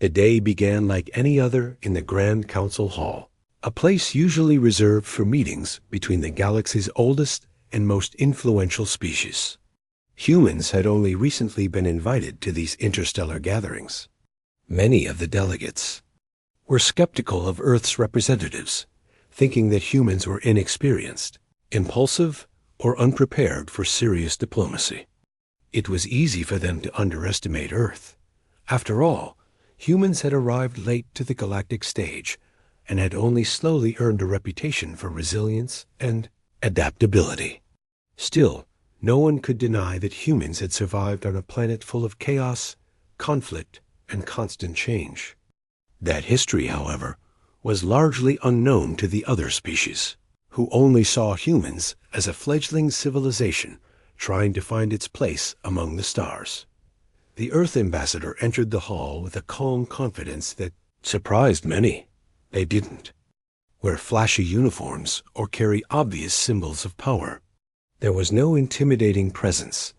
The day began like any other in the Grand Council Hall, a place usually reserved for meetings between the galaxy's oldest and most influential species. Humans had only recently been invited to these interstellar gatherings. Many of the delegates were skeptical of Earth's representatives, thinking that humans were inexperienced, impulsive, or unprepared for serious diplomacy. It was easy for them to underestimate Earth. After all, humans had arrived late to the galactic stage and had only slowly earned a reputation for resilience and adaptability. Still, no one could deny that humans had survived on a planet full of chaos, conflict, and constant change. That history, however, was largely unknown to the other species, who only saw humans as a fledgling civilization trying to find its place among the stars. The Earth ambassador entered the hall with a calm confidence that surprised many. They didn't wear flashy uniforms or carry obvious symbols of power. There was no intimidating presence,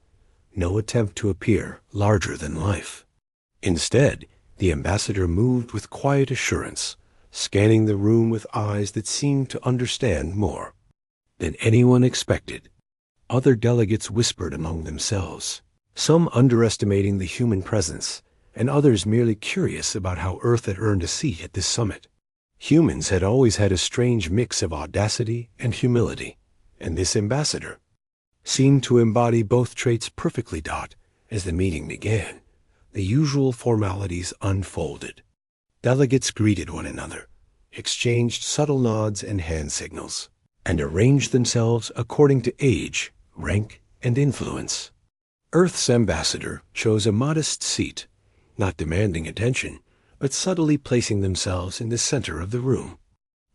no attempt to appear larger than life. Instead, the ambassador moved with quiet assurance, scanning the room with eyes that seemed to understand more than anyone expected. Other delegates whispered among themselves, some underestimating the human presence, and others merely curious about how Earth had earned a seat at this summit. Humans had always had a strange mix of audacity and humility, and this ambassador seemed to embody both traits perfectly. As the meeting began, the usual formalities unfolded. Delegates greeted one another, exchanged subtle nods and hand signals, and arranged themselves according to age, rank, and influence. Earth's ambassador chose a modest seat, not demanding attention, but subtly placing themselves in the center of the room.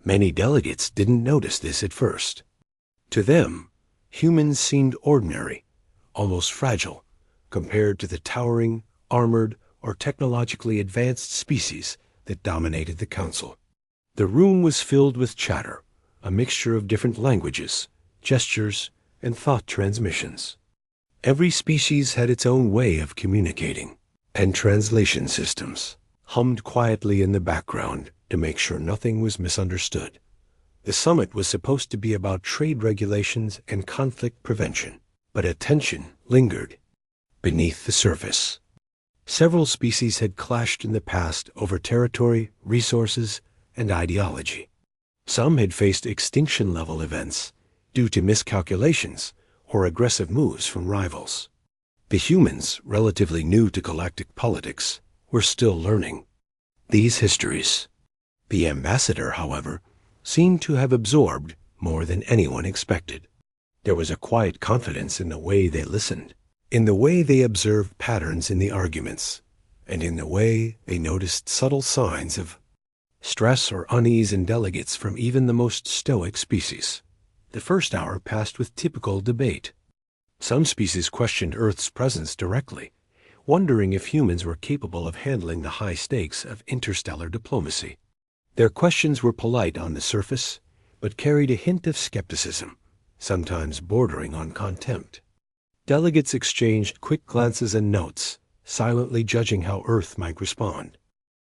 Many delegates didn't notice this at first. To them, humans seemed ordinary, almost fragile, compared to the towering, armored, or technologically advanced species that dominated the council. The room was filled with chatter, a mixture of different languages, gestures, and thought transmissions. Every species had its own way of communicating, and translation systems hummed quietly in the background to make sure nothing was misunderstood. The summit was supposed to be about trade regulations and conflict prevention, but attention lingered beneath the surface. Several species had clashed in the past over territory, resources, and ideology. Some had faced extinction-level events due to miscalculations or aggressive moves from rivals. The humans, relatively new to galactic politics, were still learning these histories. The ambassador, however, seemed to have absorbed more than anyone expected. There was a quiet confidence in the way they listened, in the way they observed patterns in the arguments, and in the way they noticed subtle signs of stress or unease in delegates from even the most stoic species. The first hour passed with typical debate. Some species questioned Earth's presence directly, wondering if humans were capable of handling the high stakes of interstellar diplomacy. Their questions were polite on the surface, but carried a hint of skepticism, sometimes bordering on contempt. Delegates exchanged quick glances and notes, silently judging how Earth might respond.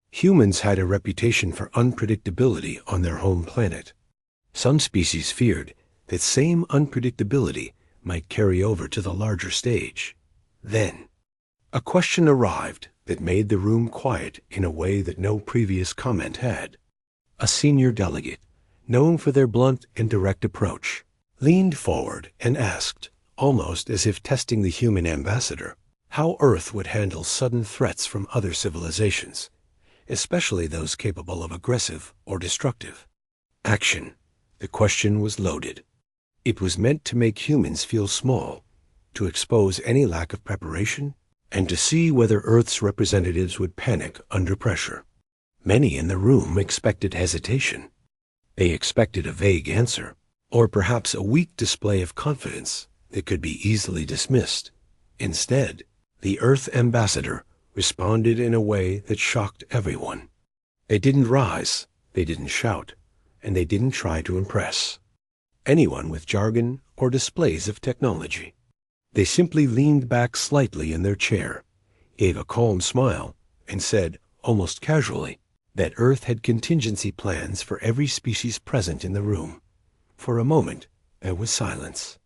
Humans had a reputation for unpredictability on their home planet. Some species feared that same unpredictability might carry over to the larger stage. Then, a question arrived that made the room quiet in a way that no previous comment had. A senior delegate, known for their blunt and direct approach, leaned forward and asked, almost as if testing the human ambassador, how Earth would handle sudden threats from other civilizations, especially those capable of aggressive or destructive action. The question was loaded. It was meant to make humans feel small, to expose any lack of preparation, and to see whether Earth's representatives would panic under pressure. Many in the room expected hesitation. They expected a vague answer, or perhaps a weak display of confidence that could be easily dismissed. Instead, the Earth ambassador responded in a way that shocked everyone. They didn't rise, they didn't shout, and they didn't try to impress anyone with jargon or displays of technology. They simply leaned back slightly in their chair, gave a calm smile, and said, almost casually, that Earth had contingency plans for every species present in the room. For a moment, there was silence.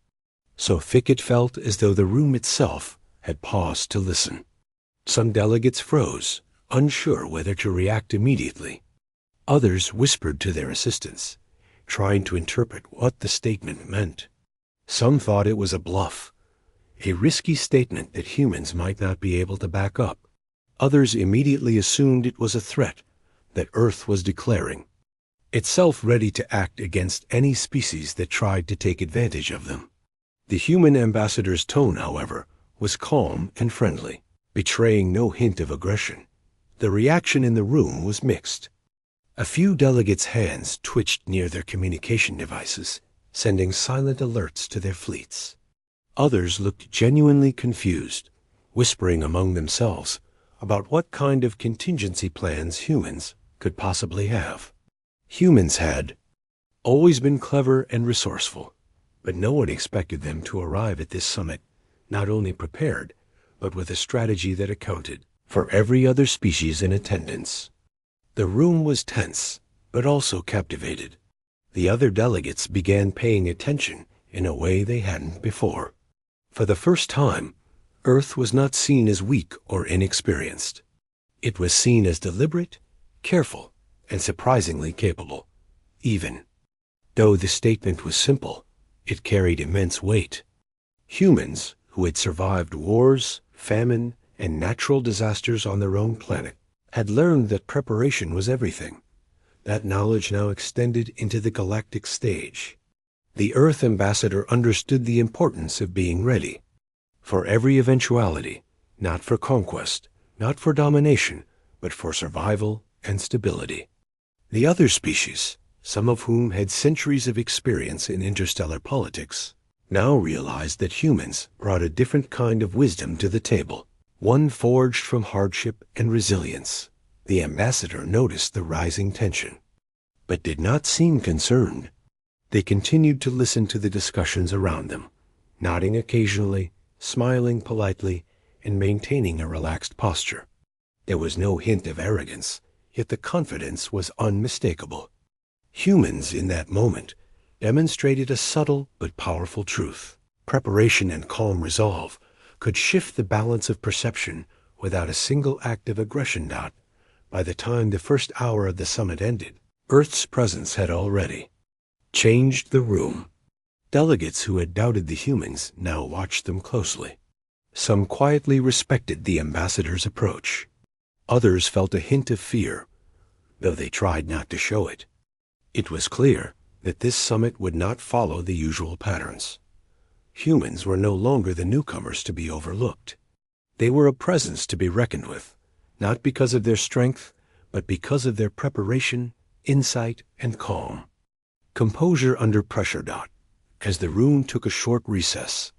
So thick it felt as though the room itself had paused to listen. Some delegates froze, unsure whether to react immediately. Others whispered to their assistants, trying to interpret what the statement meant. Some thought it was a bluff, a risky statement that humans might not be able to back up. Others immediately assumed it was a threat that Earth was declaring, itself ready to act against any species that tried to take advantage of them. The human ambassador's tone, however, was calm and friendly, betraying no hint of aggression. The reaction in the room was mixed. A few delegates' hands twitched near their communication devices, sending silent alerts to their fleets. Others looked genuinely confused, whispering among themselves about what kind of contingency plans humans could possibly have. Humans had always been clever and resourceful, but no one expected them to arrive at this summit not only prepared, but with a strategy that accounted for every other species in attendance. The room was tense, but also captivated. The other delegates began paying attention in a way they hadn't before. For the first time, Earth was not seen as weak or inexperienced. It was seen as deliberate, careful, and surprisingly capable. Even though the statement was simple, it carried immense weight. Humans, who had survived wars, famine, and natural disasters on their own planet, had learned that preparation was everything. That knowledge now extended into the galactic stage. The Earth ambassador understood the importance of being ready for every eventuality, not for conquest, not for domination, but for survival and stability. The other species, some of whom had centuries of experience in interstellar politics, now realized that humans brought a different kind of wisdom to the table, one forged from hardship and resilience. The ambassador noticed the rising tension, but did not seem concerned. They continued to listen to the discussions around them, nodding occasionally, smiling politely, and maintaining a relaxed posture. There was no hint of arrogance, yet the confidence was unmistakable. Humans, in that moment, demonstrated a subtle but powerful truth. Preparation and calm resolve could shift the balance of perception without a single act of aggression. By the time the first hour of the summit ended, Earth's presence had already changed the room. Delegates who had doubted the humans now watched them closely. Some quietly respected the ambassador's approach. Others felt a hint of fear, though they tried not to show it. It was clear that this summit would not follow the usual patterns. Humans were no longer the newcomers to be overlooked. They were a presence to be reckoned with, not because of their strength, but because of their preparation, insight, and calm. Composure under pressure. As the room took a short recess,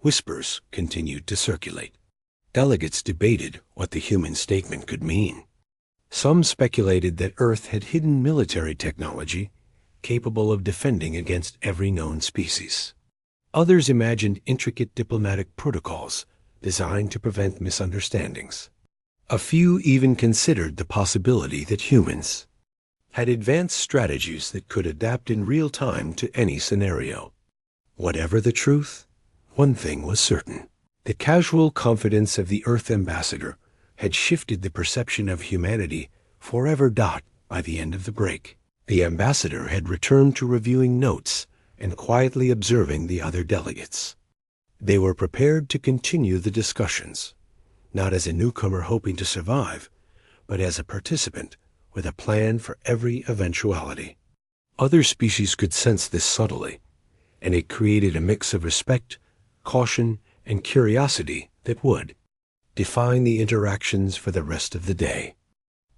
whispers continued to circulate. Delegates debated what the human statement could mean. Some speculated that Earth had hidden military technology capable of defending against every known species. Others imagined intricate diplomatic protocols designed to prevent misunderstandings. A few even considered the possibility that humans had advanced strategies that could adapt in real time to any scenario. Whatever the truth, one thing was certain. The casual confidence of the Earth ambassador had shifted the perception of humanity forever. By the end of the break, the ambassador had returned to reviewing notes and quietly observing the other delegates. They were prepared to continue the discussions, not as a newcomer hoping to survive, but as a participant with a plan for every eventuality. Other species could sense this subtly, and it created a mix of respect, caution, and curiosity that would define the interactions for the rest of the day.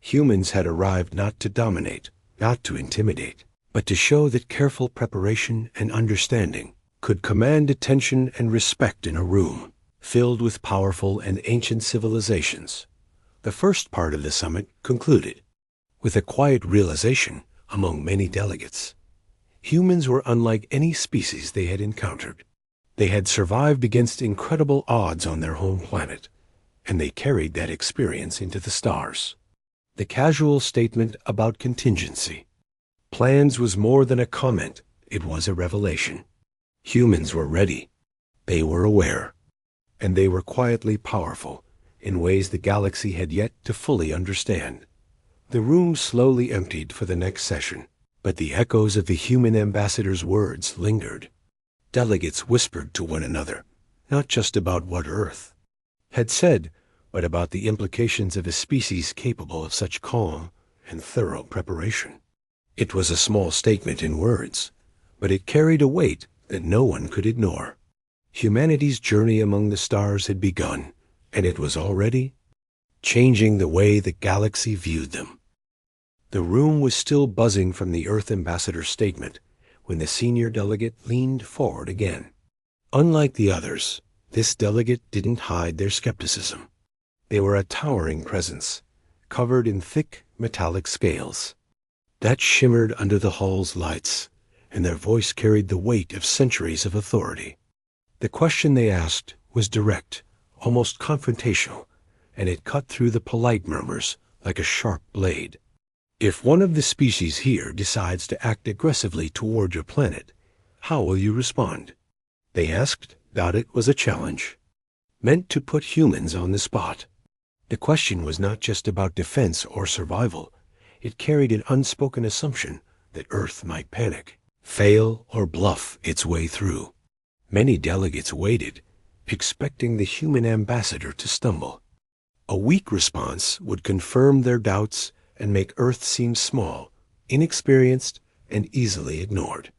Humans had arrived not to dominate, not to intimidate, but to show that careful preparation and understanding could command attention and respect in a room filled with powerful and ancient civilizations. The first part of the summit concluded with a quiet realization among many delegates. Humans were unlike any species they had encountered. They had survived against incredible odds on their home planet, and they carried that experience into the stars. The casual statement about contingency. Plans was more than a comment, it was a revelation. Humans were ready. They were aware. And they were quietly powerful in ways the galaxy had yet to fully understand. The room slowly emptied for the next session, but the echoes of the human ambassador's words lingered. Delegates whispered to one another, not just about what Earth had said, but about the implications of a species capable of such calm and thorough preparation. It was a small statement in words, but it carried a weight that no one could ignore. Humanity's journey among the stars had begun, and it was already changing the way the galaxy viewed them. The room was still buzzing from the Earth ambassador's statement when the senior delegate leaned forward again. Unlike the others, this delegate didn't hide their skepticism. They were a towering presence, covered in thick metallic scales that shimmered under the hall's lights, and their voice carried the weight of centuries of authority. The question they asked was direct, almost confrontational, and it cut through the polite murmurs like a sharp blade. If one of the species here decides to act aggressively toward your planet, how will you respond? They asked that it was a challenge, meant to put humans on the spot. The question was not just about defense or survival. It carried an unspoken assumption that Earth might panic, fail, or bluff its way through. Many delegates waited, expecting the human ambassador to stumble. A weak response would confirm their doubts and make Earth seem small, inexperienced, and easily ignored.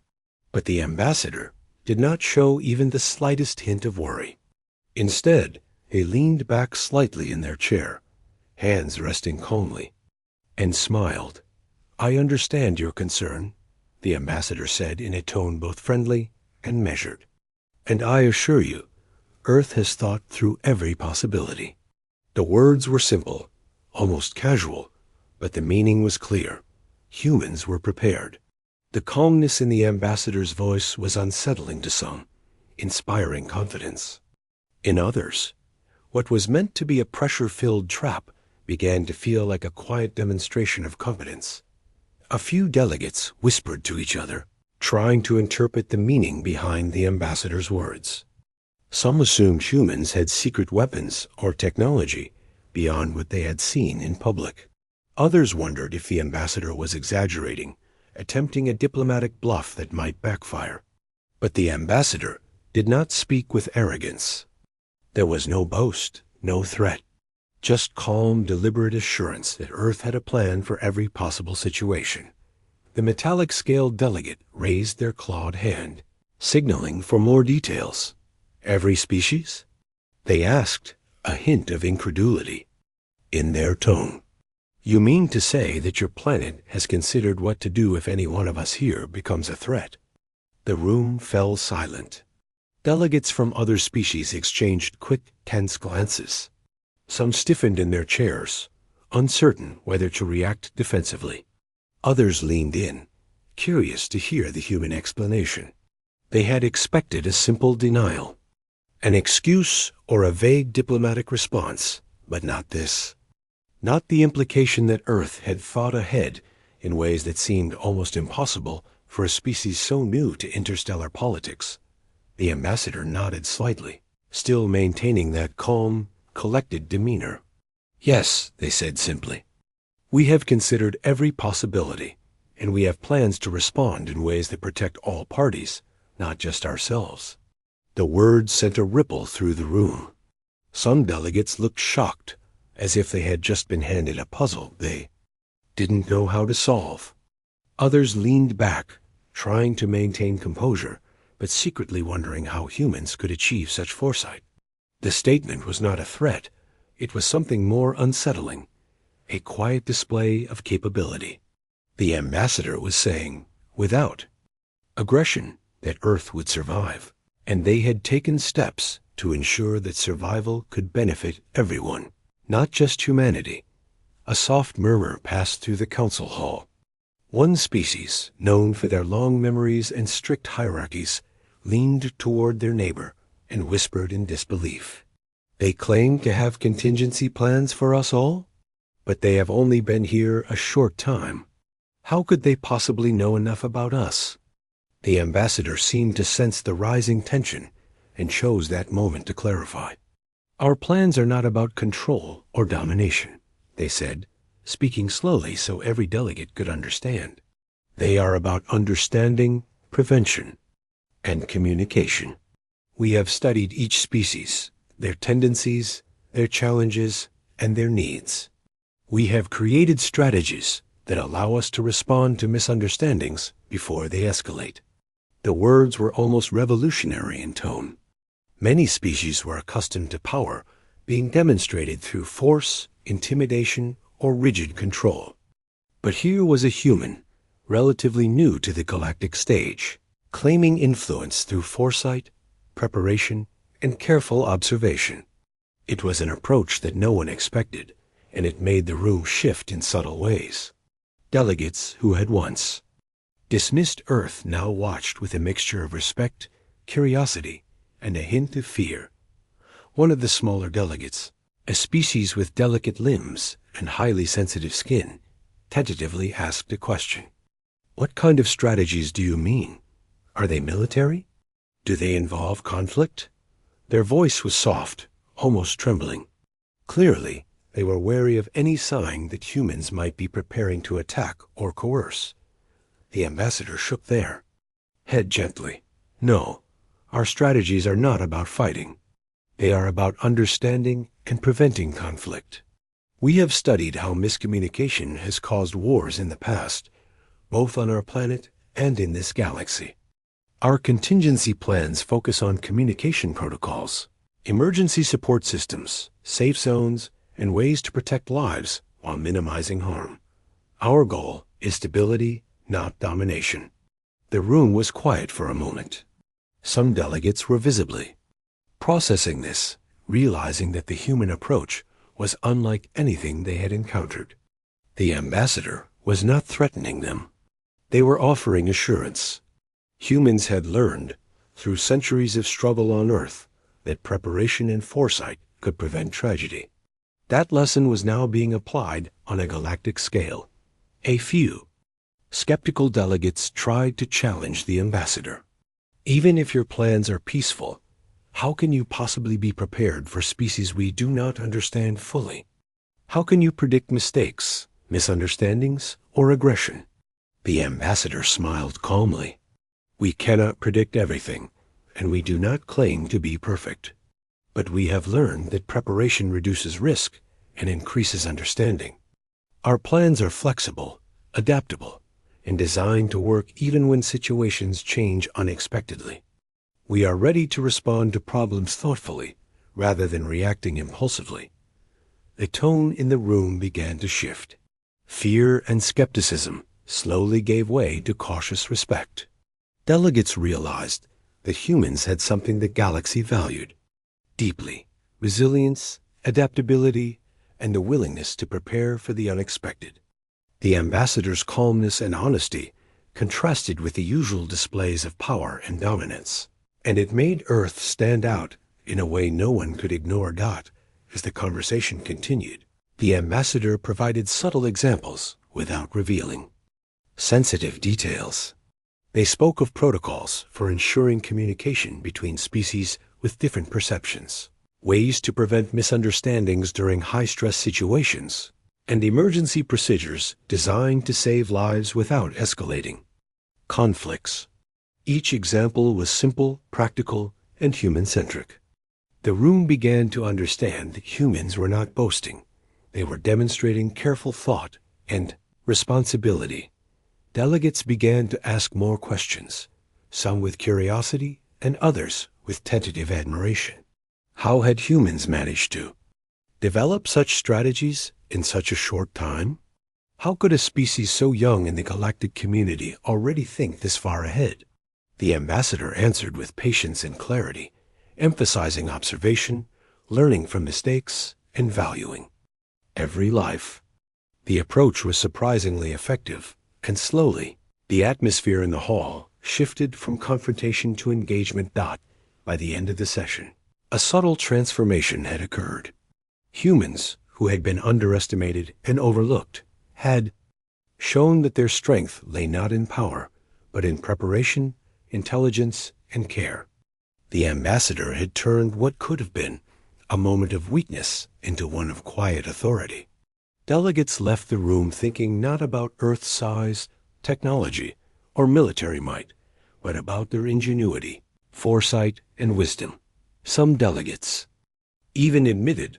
But the ambassador did not show even the slightest hint of worry. Instead, he leaned back slightly in their chair, hands resting calmly, and smiled. "I understand your concern," the ambassador said in a tone both friendly and measured. "And I assure you, Earth has thought through every possibility." The words were simple, almost casual, but the meaning was clear. Humans were prepared. The calmness in the ambassador's voice was unsettling to some, inspiring confidence. In others, what was meant to be a pressure-filled trap began to feel like a quiet demonstration of competence. A few delegates whispered to each other, trying to interpret the meaning behind the ambassador's words. Some assumed humans had secret weapons or technology beyond what they had seen in public. Others wondered if the ambassador was exaggerating, attempting a diplomatic bluff that might backfire. But the ambassador did not speak with arrogance. There was no boast, no threat, just calm, deliberate assurance that Earth had a plan for every possible situation. The metallic-scaled delegate raised their clawed hand, signaling for more details. "Every species?" they asked, a hint of incredulity in their tone. "You mean to say that your planet has considered what to do if any one of us here becomes a threat?" The room fell silent. Delegates from other species exchanged quick, tense glances. Some stiffened in their chairs, uncertain whether to react defensively. Others leaned in, curious to hear the human explanation. They had expected a simple denial, an excuse or a vague diplomatic response, but not this. Not the implication that Earth had thought ahead in ways that seemed almost impossible for a species so new to interstellar politics. The ambassador nodded slightly, still maintaining that calm, collected demeanor. "Yes," they said simply. "We have considered every possibility, and we have plans to respond in ways that protect all parties, not just ourselves." The words sent a ripple through the room. Some delegates looked shocked, as if they had just been handed a puzzle they didn't know how to solve. Others leaned back, trying to maintain composure, but secretly wondering how humans could achieve such foresight. The statement was not a threat. It was something more unsettling, a quiet display of capability. The ambassador was saying, without aggression, that Earth would survive, and they had taken steps to ensure that survival could benefit everyone, not just humanity. A soft murmur passed through the council hall. One species, known for their long memories and strict hierarchies, leaned toward their neighbor and whispered in disbelief. "They claim to have contingency plans for us all?" But they have only been here a short time. How could they possibly know enough about us? The ambassador seemed to sense the rising tension and chose that moment to clarify. Our plans are not about control or domination, they said, speaking slowly so every delegate could understand. They are about understanding, prevention, and communication. We have studied each species, their tendencies, their challenges, and their needs. We have created strategies that allow us to respond to misunderstandings before they escalate. The words were almost revolutionary in tone. Many species were accustomed to power being demonstrated through force, intimidation, or rigid control. But here was a human, relatively new to the galactic stage, claiming influence through foresight, preparation, and careful observation. It was an approach that no one expected, and it made the room shift in subtle ways. Delegates who had once dismissed Earth now watched with a mixture of respect, curiosity, and a hint of fear. One of the smaller delegates, a species with delicate limbs and highly sensitive skin, tentatively asked a question. "What kind of strategies do you mean? Are they military? Do they involve conflict?" Their voice was soft, almost trembling. Clearly, they were wary of any sign that humans might be preparing to attack or coerce. The ambassador shook their head gently. "No, our strategies are not about fighting. They are about understanding and preventing conflict. We have studied how miscommunication has caused wars in the past, both on our planet and in this galaxy. Our contingency plans focus on communication protocols, emergency support systems, safe zones, and ways to protect lives while minimizing harm. Our goal is stability, not domination." The room was quiet for a moment. Some delegates were visibly processing this, realizing that the human approach was unlike anything they had encountered. The ambassador was not threatening them. They were offering assurance. Humans had learned, through centuries of struggle on Earth, that preparation and foresight could prevent tragedy. That lesson was now being applied on a galactic scale. A few skeptical delegates tried to challenge the ambassador. "Even if your plans are peaceful, how can you possibly be prepared for species we do not understand fully? How can you predict mistakes, misunderstandings, or aggression?" The ambassador smiled calmly. "We cannot predict everything, and we do not claim to be perfect. But we have learned that preparation reduces risk and increases understanding. Our plans are flexible, adaptable, and designed to work even when situations change unexpectedly. We are ready to respond to problems thoughtfully rather than reacting impulsively." The tone in the room began to shift. Fear and skepticism slowly gave way to cautious respect. Delegates realized that humans had something the galaxy valued deeply: resilience, adaptability, and a willingness to prepare for the unexpected. The ambassador's calmness and honesty contrasted with the usual displays of power and dominance, and it made Earth stand out in a way no one could ignore. As the conversation continued, the ambassador provided subtle examples without revealing sensitive details. They spoke of protocols for ensuring communication between species with different perceptions, ways to prevent misunderstandings during high-stress situations, and emergency procedures designed to save lives without escalating conflicts. Each example was simple, practical, and human-centric. The room began to understand that humans were not boasting. They were demonstrating careful thought and responsibility. Delegates began to ask more questions, some with curiosity and others with tentative admiration. How had humans managed to develop such strategies in such a short time? How could a species so young in the galactic community already think this far ahead? The ambassador answered with patience and clarity, emphasizing observation, learning from mistakes, and valuing every life. The approach was surprisingly effective, and slowly, the atmosphere in the hall shifted from confrontation to engagement. By the end of the session, a subtle transformation had occurred. Humans, who had been underestimated and overlooked, had shown that their strength lay not in power, but in preparation, intelligence, and care. The ambassador had turned what could have been a moment of weakness into one of quiet authority. Delegates left the room thinking not about Earth size, technology, or military might, but about their ingenuity, foresight, and wisdom. Some delegates even admitted,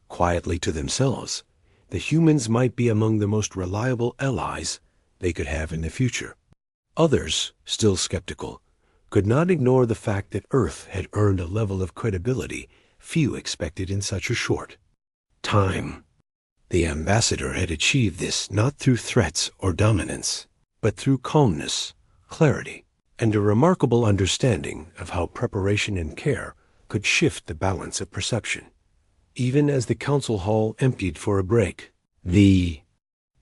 quietly to themselves, that humans might be among the most reliable allies they could have in the future. Others, still skeptical, could not ignore the fact that Earth had earned a level of credibility few expected in such a short time. The ambassador had achieved this not through threats or dominance, but through calmness, clarity, and a remarkable understanding of how preparation and care could shift the balance of perception. Even as the council hall emptied for a break, the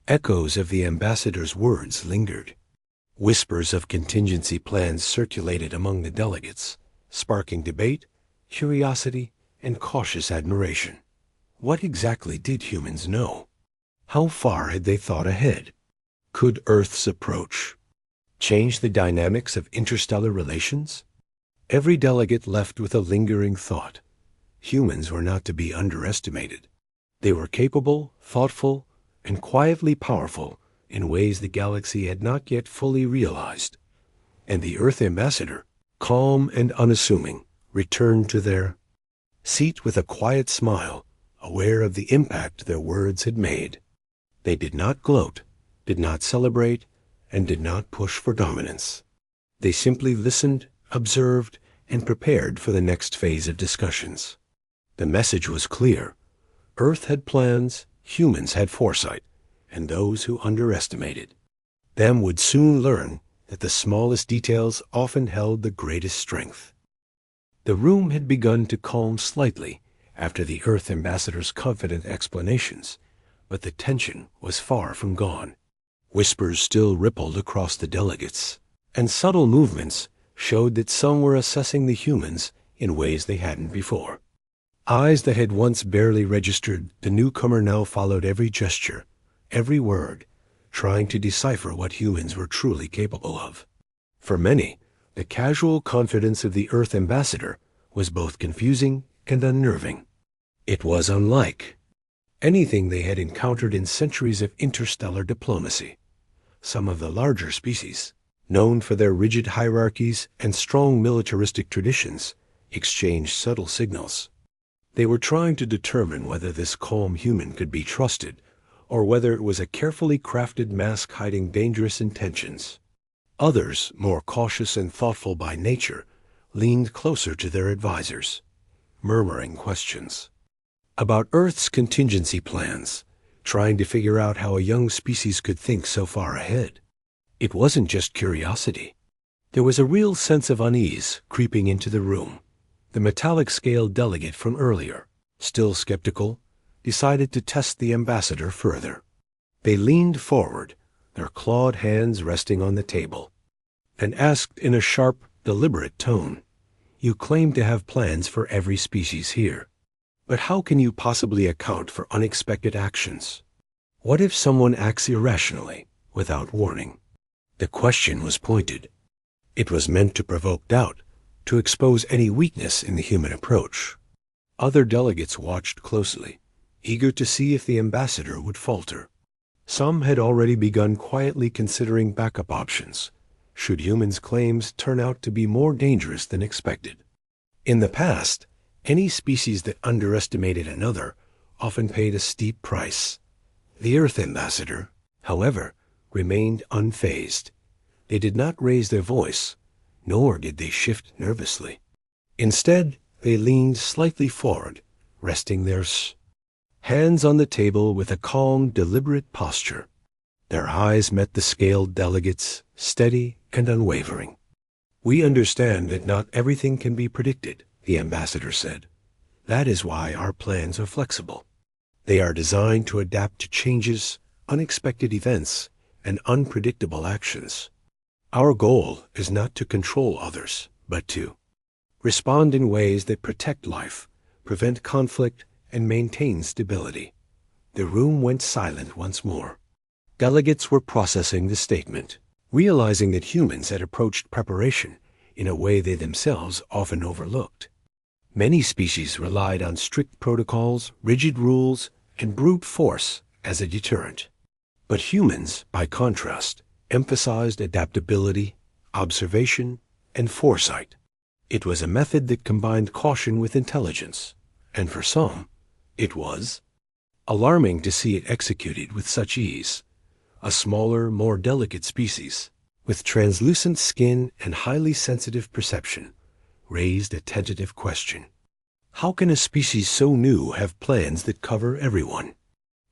echoes of the ambassador's words lingered. Whispers of contingency plans circulated among the delegates, sparking debate, curiosity, and cautious admiration. What exactly did humans know? How far had they thought ahead? Could Earth's approach change the dynamics of interstellar relations? Every delegate left with a lingering thought. Humans were not to be underestimated. They were capable, thoughtful, and quietly powerful in ways the galaxy had not yet fully realized. And the Earth ambassador, calm and unassuming, returned to their seat with a quiet smile, aware of the impact their words had made. They did not gloat, did not celebrate, and did not push for dominance. They simply listened, observed, and prepared for the next phase of discussions. The message was clear. Earth had plans, humans had foresight, and those who underestimated them would soon learn that the smallest details often held the greatest strength. The room had begun to calm slightly after the Earth ambassador's confident explanations, but the tension was far from gone. Whispers still rippled across the delegates, and subtle movements showed that some were assessing the humans in ways they hadn't before. Eyes that had once barely registered the newcomer now followed every gesture, every word, trying to decipher what humans were truly capable of. For many, the casual confidence of the Earth ambassador was both confusing and unnerving. It was unlike anything they had encountered in centuries of interstellar diplomacy. Some of the larger species, known for their rigid hierarchies and strong militaristic traditions, exchanged subtle signals. They were trying to determine whether this calm human could be trusted, or whether it was a carefully crafted mask hiding dangerous intentions. Others, more cautious and thoughtful by nature, leaned closer to their advisors, murmuring questions about Earth's contingency plans, trying to figure out how a young species could think so far ahead. It wasn't just curiosity. There was a real sense of unease creeping into the room. The metallic-scaled delegate from earlier, still skeptical, decided to test the ambassador further. They leaned forward, their clawed hands resting on the table, and asked in a sharp, deliberate tone, "You claim to have plans for every species here. But how can you possibly account for unexpected actions? What if someone acts irrationally, without warning?" The question was pointed. It was meant to provoke doubt, to expose any weakness in the human approach. Other delegates watched closely, eager to see if the ambassador would falter. Some had already begun quietly considering backup options, should humans' claims turn out to be more dangerous than expected. In the past, any species that underestimated another often paid a steep price. The Earth ambassador, however, remained unfazed. They did not raise their voice, nor did they shift nervously. Instead, they leaned slightly forward, resting their hands on the table with a calm, deliberate posture. Their eyes met the scaled delegates, steady and unwavering. "We understand that not everything can be predicted," the ambassador said. "That is why our plans are flexible. They are designed to adapt to changes, unexpected events, and unpredictable actions. Our goal is not to control others, but to respond in ways that protect life, prevent conflict, and maintain stability. The room went silent once more. Delegates were processing the statement, realizing that humans had approached preparation in a way they themselves often overlooked. Many species relied on strict protocols, rigid rules, and brute force as a deterrent. But humans, by contrast, emphasized adaptability, observation, and foresight. It was a method that combined caution with intelligence, and for some, it was alarming to see it executed with such ease. A smaller, more delicate species, with translucent skin and highly sensitive perception, raised a tentative question. How can a species so new have plans that cover everyone?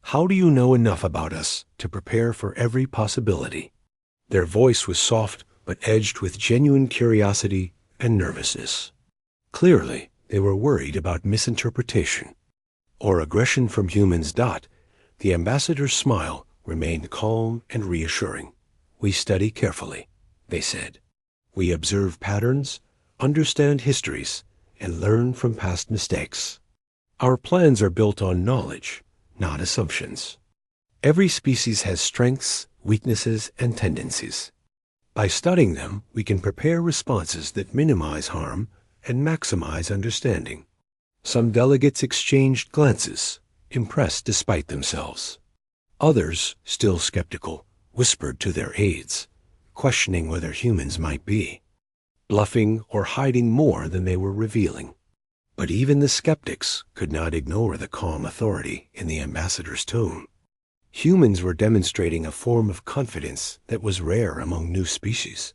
How do you know enough about us to prepare for every possibility? Their voice was soft but edged with genuine curiosity and nervousness. Clearly, they were worried about misinterpretation or aggression from humans. The ambassador's smile remained calm and reassuring. We study carefully, they said. We observe patterns, understand histories, and learn from past mistakes. Our plans are built on knowledge, not assumptions. Every species has strengths, weaknesses, and tendencies. By studying them, we can prepare responses that minimize harm and maximize understanding. Some delegates exchanged glances, impressed despite themselves. Others, still skeptical, whispered to their aides, questioning whether humans might be bluffing or hiding more than they were revealing. But even the skeptics could not ignore the calm authority in the ambassador's tone. Humans were demonstrating a form of confidence that was rare among new species,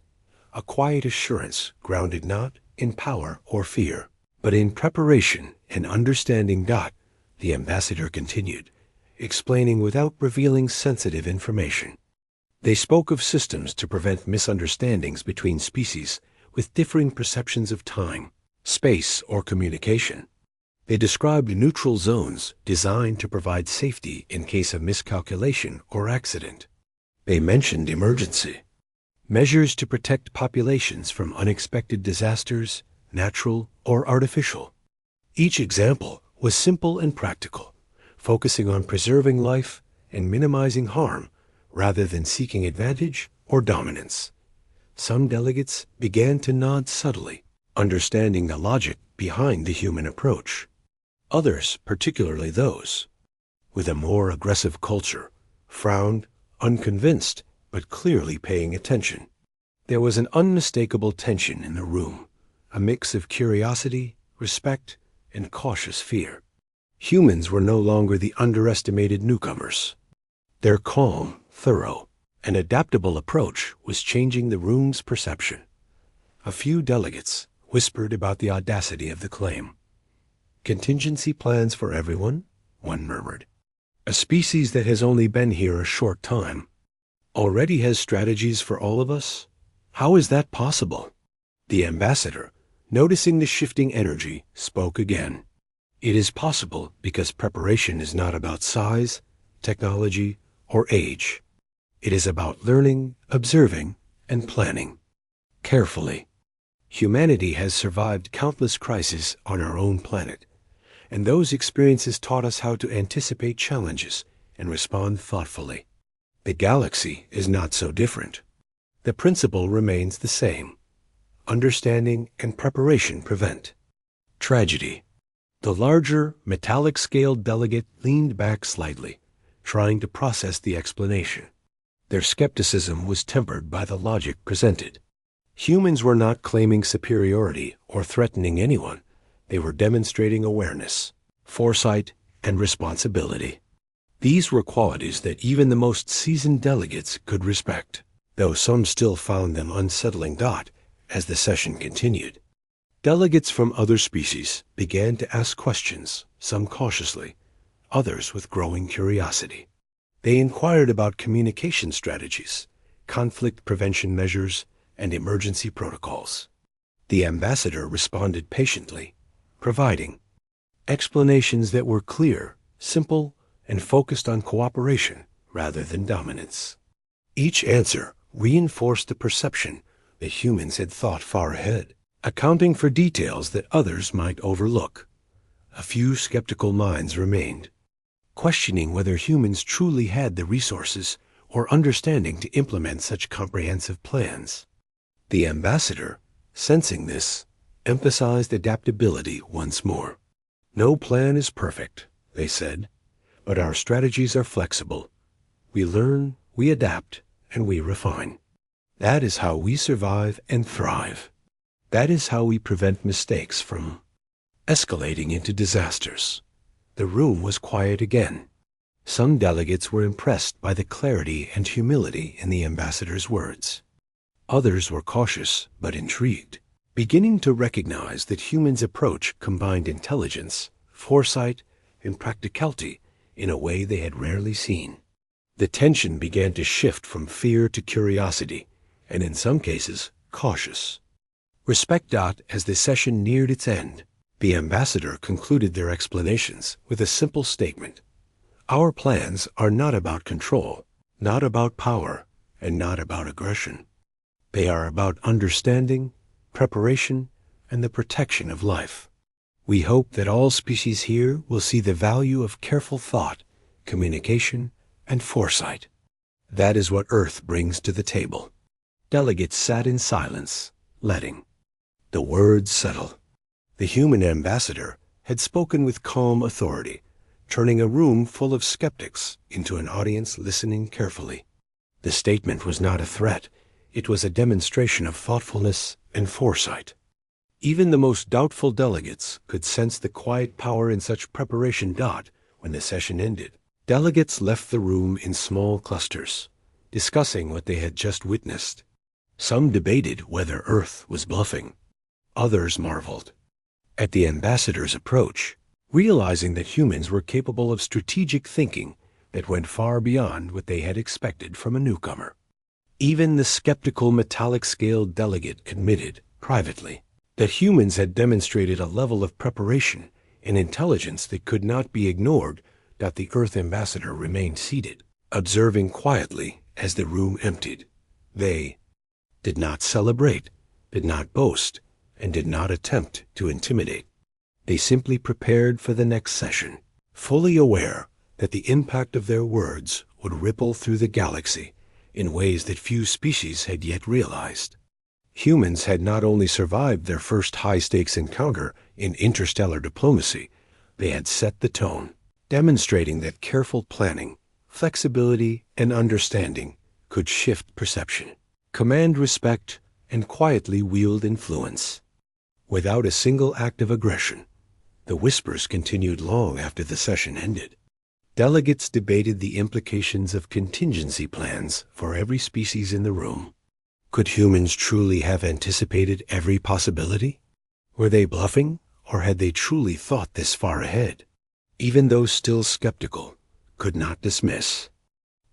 a quiet assurance grounded not in power or fear, but in preparation and understanding. The ambassador continued, explaining without revealing sensitive information. They spoke of systems to prevent misunderstandings between species with differing perceptions of time, space, or communication. They described neutral zones designed to provide safety in case of miscalculation or accident. They mentioned emergency, measures to protect populations from unexpected disasters, natural or artificial. Each example was simple and practical, focusing on preserving life and minimizing harm rather than seeking advantage or dominance. Some delegates began to nod subtly, understanding the logic behind the human approach. Others, particularly those with a more aggressive culture, frowned, unconvinced, but clearly paying attention. There was an unmistakable tension in the room, a mix of curiosity, respect, and cautious fear. Humans were no longer the underestimated newcomers. Their calm, thorough, and adaptable approach was changing the room's perception. A few delegates whispered about the audacity of the claim. Contingency plans for everyone? One murmured. A species that has only been here a short time already has strategies for all of us? How is that possible? The ambassador, noticing the shifting energy, spoke again. It is possible because preparation is not about size, technology, or age. It is about learning, observing, and planning. Carefully. Humanity has survived countless crises on our own planet, and those experiences taught us how to anticipate challenges and respond thoughtfully. The galaxy is not so different. The principle remains the same. Understanding and preparation prevent tragedy. The larger, metallic-scaled delegate leaned back slightly, trying to process the explanation. Their skepticism was tempered by the logic presented. Humans were not claiming superiority or threatening anyone. They were demonstrating awareness, foresight, and responsibility. These were qualities that even the most seasoned delegates could respect, though some still found them unsettling. As the session continued, delegates from other species began to ask questions, some cautiously, others with growing curiosity. They inquired about communication strategies, conflict prevention measures, and emergency protocols. The ambassador responded patiently, providing explanations that were clear, simple, and focused on cooperation rather than dominance. Each answer reinforced the perception that humans had thought far ahead, accounting for details that others might overlook. A few skeptical minds remained, questioning whether humans truly had the resources or understanding to implement such comprehensive plans. The ambassador, sensing this, emphasized adaptability once more. "No plan is perfect," they said, "but our strategies are flexible. We learn, we adapt, and we refine. That is how we survive and thrive. That is how we prevent mistakes from escalating into disasters." The room was quiet again. Some delegates were impressed by the clarity and humility in the ambassador's words. Others were cautious but intrigued, beginning to recognize that humans' approach combined intelligence, foresight, and practicality in a way they had rarely seen. The tension began to shift from fear to curiosity, and in some cases, cautious. As the session neared its end, the ambassador concluded their explanations with a simple statement. "Our plans are not about control, not about power, and not about aggression. They are about understanding, preparation, and the protection of life. We hope that all species here will see the value of careful thought, communication, and foresight. That is what Earth brings to the table." Delegates sat in silence, letting the words settle. The human ambassador had spoken with calm authority, turning a room full of skeptics into an audience listening carefully. The statement was not a threat. It was a demonstration of thoughtfulness and foresight. Even the most doubtful delegates could sense the quiet power in such preparation. When the session ended, delegates left the room in small clusters, discussing what they had just witnessed. Some debated whether Earth was bluffing. Others marveled at the ambassador's approach, realizing that humans were capable of strategic thinking that went far beyond what they had expected from a newcomer. Even the skeptical metallic-scaled delegate admitted, privately, that humans had demonstrated a level of preparation and intelligence that could not be ignored. The Earth ambassador remained seated, observing quietly as the room emptied. They did not celebrate, did not boast, and did not attempt to intimidate. They simply prepared for the next session, fully aware that the impact of their words would ripple through the galaxy in ways that few species had yet realized. Humans had not only survived their first high-stakes encounter in interstellar diplomacy, they had set the tone, demonstrating that careful planning, flexibility, and understanding could shift perception, command respect, and quietly wield influence. Without a single act of aggression, the whispers continued long after the session ended. Delegates debated the implications of contingency plans for every species in the room. Could humans truly have anticipated every possibility? Were they bluffing, or had they truly thought this far ahead? Even those still skeptical could not dismiss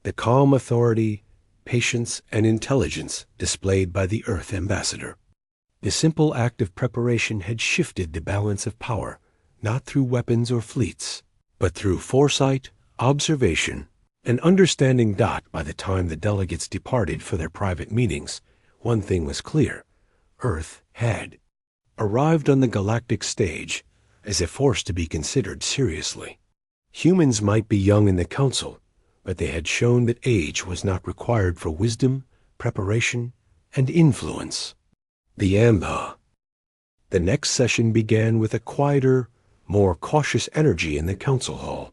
the calm authority, patience, and intelligence displayed by the Earth ambassador. The simple act of preparation had shifted the balance of power, not through weapons or fleets, but through foresight, observation, and understanding. By the time the delegates departed for their private meetings, one thing was clear: Earth had arrived on the galactic stage as a force to be considered seriously. Humans might be young in the council, but they had shown that age was not required for wisdom, preparation, and influence. The next session began with a quieter, more cautious energy in the council hall.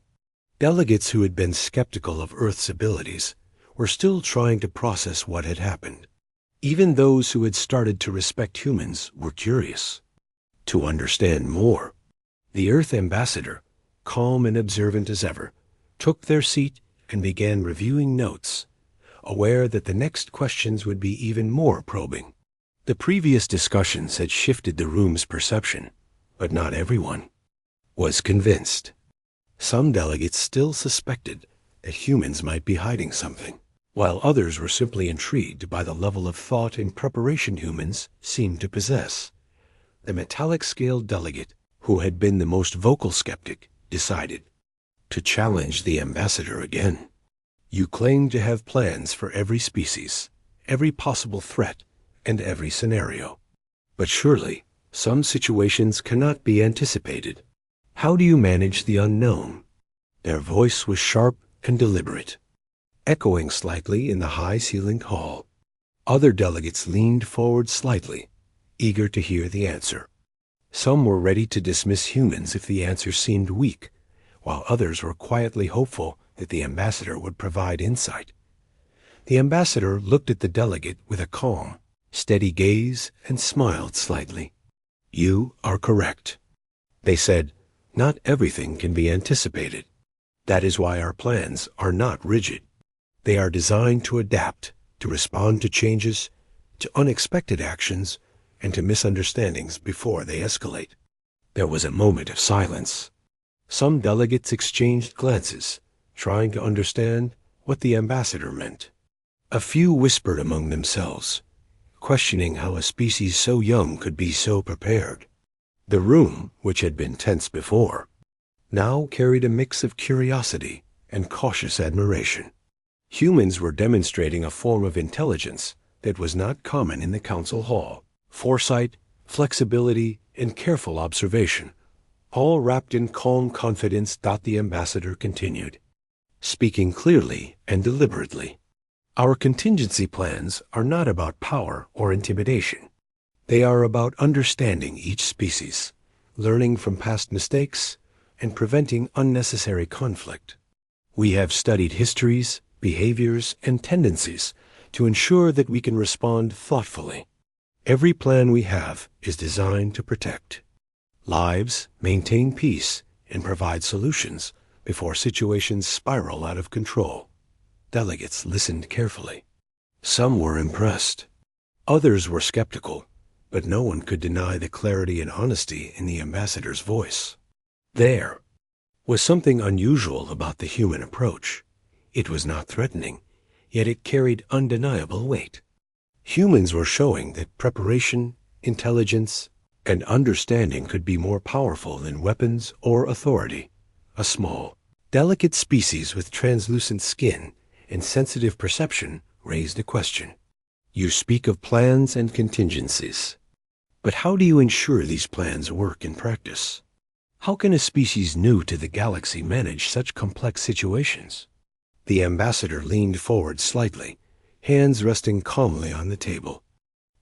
Delegates who had been skeptical of Earth's abilities were still trying to process what had happened. Even those who had started to respect humans were curious to understand more. The Earth ambassador, calm and observant as ever, took their seat and began reviewing notes, aware that the next questions would be even more probing. The previous discussions had shifted the room's perception, but not everyone was convinced. Some delegates still suspected that humans might be hiding something, while others were simply intrigued by the level of thought and preparation humans seemed to possess. The metallic-scaled delegate, who had been the most vocal skeptic, decided to challenge the ambassador again. "You claim to have plans for every species, every possible threat, and every scenario. But surely, some situations cannot be anticipated. How do you manage the unknown?" Their voice was sharp and deliberate, echoing slightly in the high-ceilinged hall. Other delegates leaned forward slightly, eager to hear the answer. Some were ready to dismiss humans if the answer seemed weak, while others were quietly hopeful that the ambassador would provide insight. The ambassador looked at the delegate with a calm, steady gaze and smiled slightly. "You are correct," they said. "Not everything can be anticipated. That is why our plans are not rigid. They are designed to adapt, to respond to changes, to unexpected actions, and to misunderstandings before they escalate." There was a moment of silence. Some delegates exchanged glances, trying to understand what the ambassador meant. A few whispered among themselves, questioning how a species so young could be so prepared. The room, which had been tense before, now carried a mix of curiosity and cautious admiration. Humans were demonstrating a form of intelligence that was not common in the council hall. Foresight, flexibility, and careful observation, all wrapped in calm confidence. The ambassador continued, speaking clearly and deliberately. "Our contingency plans are not about power or intimidation. They are about understanding each species, learning from past mistakes, and preventing unnecessary conflict. We have studied histories, behaviors, and tendencies to ensure that we can respond thoughtfully. Every plan we have is designed to protect lives, maintain peace, and provide solutions before situations spiral out of control." Delegates listened carefully. Some were impressed. Others were skeptical, but no one could deny the clarity and honesty in the ambassador's voice. There was something unusual about the human approach. It was not threatening, yet it carried undeniable weight. Humans were showing that preparation, intelligence, and understanding could be more powerful than weapons or authority. A small, delicate species with translucent skin and sensitive perception raised a question. "You speak of plans and contingencies. But how do you ensure these plans work in practice? How can a species new to the galaxy manage such complex situations?" The ambassador leaned forward slightly, hands resting calmly on the table.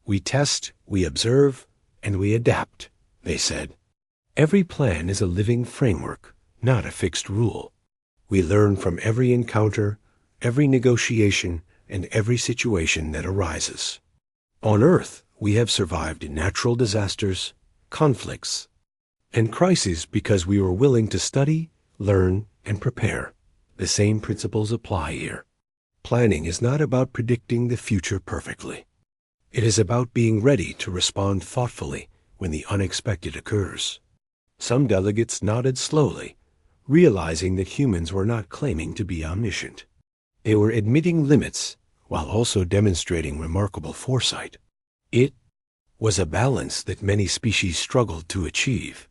"We test, we observe, and we adapt," they said. "Every plan is a living framework, not a fixed rule. We learn from every encounter, every negotiation, and every situation that arises. On Earth, we have survived natural disasters, conflicts, and crises because we were willing to study, learn, and prepare. The same principles apply here. Planning is not about predicting the future perfectly. It is about being ready to respond thoughtfully when the unexpected occurs." Some delegates nodded slowly, realizing that humans were not claiming to be omniscient. They were admitting limits while also demonstrating remarkable foresight. It was a balance that many species struggled to achieve.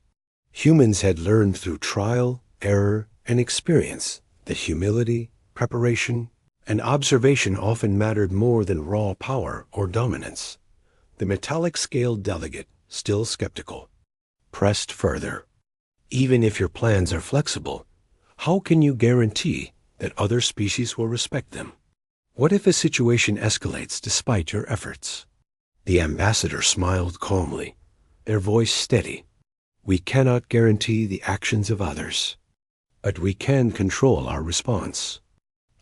Humans had learned through trial, error, and experience that humility, preparation, and observation often mattered more than raw power or dominance. The metallic-scaled delegate, still skeptical, pressed further. "Even if your plans are flexible, how can you guarantee that other species will respect them? What if a situation escalates despite your efforts?" The ambassador smiled calmly, their voice steady. "We cannot guarantee the actions of others, but we can control our response.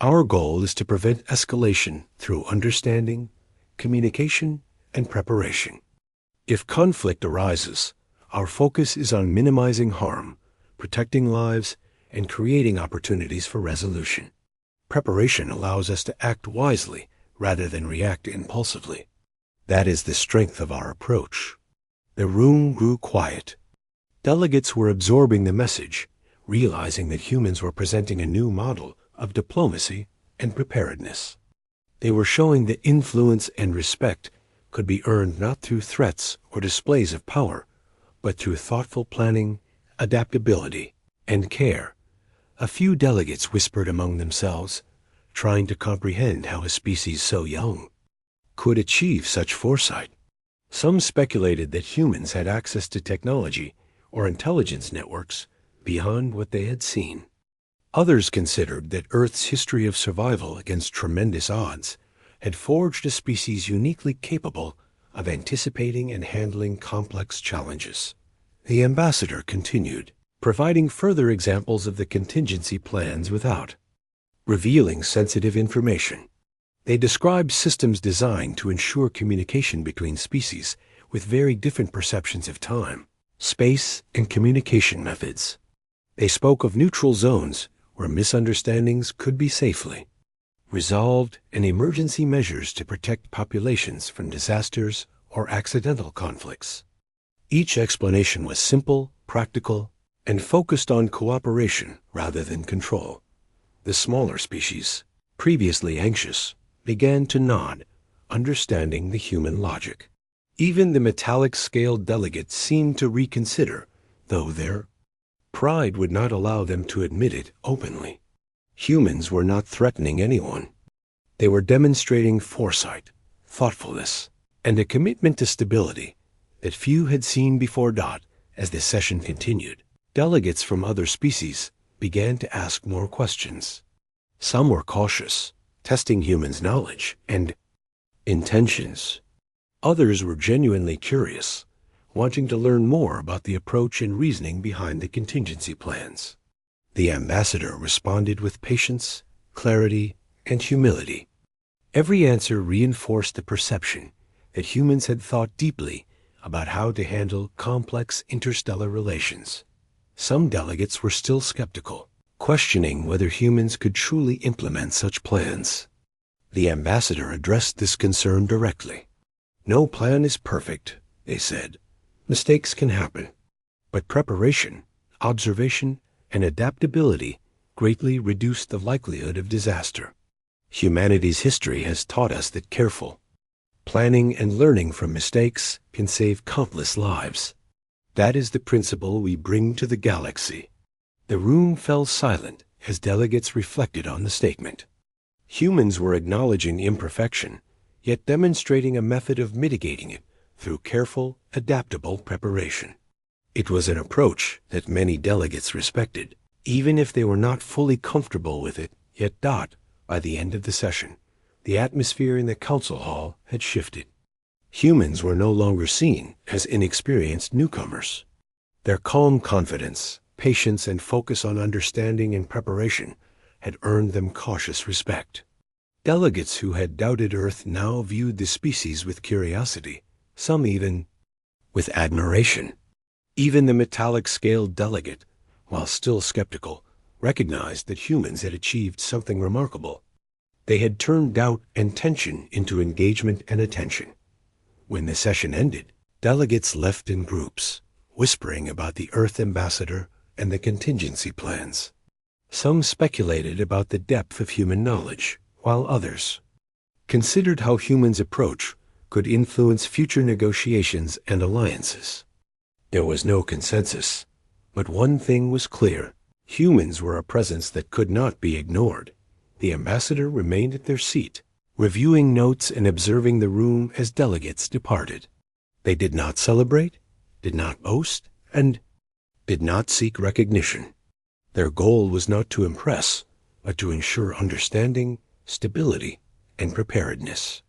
Our goal is to prevent escalation through understanding, communication, and preparation. If conflict arises, our focus is on minimizing harm, protecting lives, and creating opportunities for resolution. Preparation allows us to act wisely rather than react impulsively. That is the strength of our approach." The room grew quiet. Delegates were absorbing the message, realizing that humans were presenting a new model of diplomacy and preparedness. They were showing that influence and respect could be earned not through threats or displays of power, but through thoughtful planning, adaptability, and care. A few delegates whispered among themselves, trying to comprehend how a species so young could achieve such foresight. Some speculated that humans had access to technology or intelligence networks beyond what they had seen. Others considered that Earth's history of survival against tremendous odds had forged a species uniquely capable of anticipating and handling complex challenges. The ambassador continued, providing further examples of the contingency plans without revealing sensitive information. They described systems designed to ensure communication between species with very different perceptions of time, space, and communication methods. They spoke of neutral zones where misunderstandings could be safely resolved and emergency measures to protect populations from disasters or accidental conflicts. Each explanation was simple, practical, and focused on cooperation rather than control. The smaller species, previously anxious, began to nod, understanding the human logic. Even the metallic-scaled delegates seemed to reconsider, though their pride would not allow them to admit it openly. Humans were not threatening anyone. They were demonstrating foresight, thoughtfulness, and a commitment to stability that few had seen before. As the session continued, delegates from other species began to ask more questions. Some were cautious, testing humans' knowledge and intentions. Others were genuinely curious, wanting to learn more about the approach and reasoning behind the contingency plans. The ambassador responded with patience, clarity, and humility. Every answer reinforced the perception that humans had thought deeply about how to handle complex interstellar relations. Some delegates were still skeptical, questioning whether humans could truly implement such plans. The ambassador addressed this concern directly. "No plan is perfect," they said. "Mistakes can happen. But preparation, observation, and adaptability greatly reduce the likelihood of disaster. Humanity's history has taught us that careful planning and learning from mistakes can save countless lives. That is the principle we bring to the galaxy." The room fell silent as delegates reflected on the statement. Humans were acknowledging imperfection, yet demonstrating a method of mitigating it through careful, adaptable preparation. It was an approach that many delegates respected, even if they were not fully comfortable with it. Yet, by the end of the session, the atmosphere in the council hall had shifted. Humans were no longer seen as inexperienced newcomers. Their calm confidence, patience, and focus on understanding and preparation had earned them cautious respect. Delegates who had doubted Earth now viewed the species with curiosity, some even with admiration. Even the metallic-scaled delegate, while still skeptical, recognized that humans had achieved something remarkable. They had turned doubt and tension into engagement and attention. When the session ended, delegates left in groups, whispering about the Earth ambassador and the contingency plans. Some speculated about the depth of human knowledge, while others considered how humans' approach could influence future negotiations and alliances. There was no consensus, but one thing was clear. Humans were a presence that could not be ignored. The ambassador remained at their seat, reviewing notes and observing the room as delegates departed. They did not celebrate, did not boast, and did not seek recognition. Their goal was not to impress, but to ensure understanding, stability, and preparedness.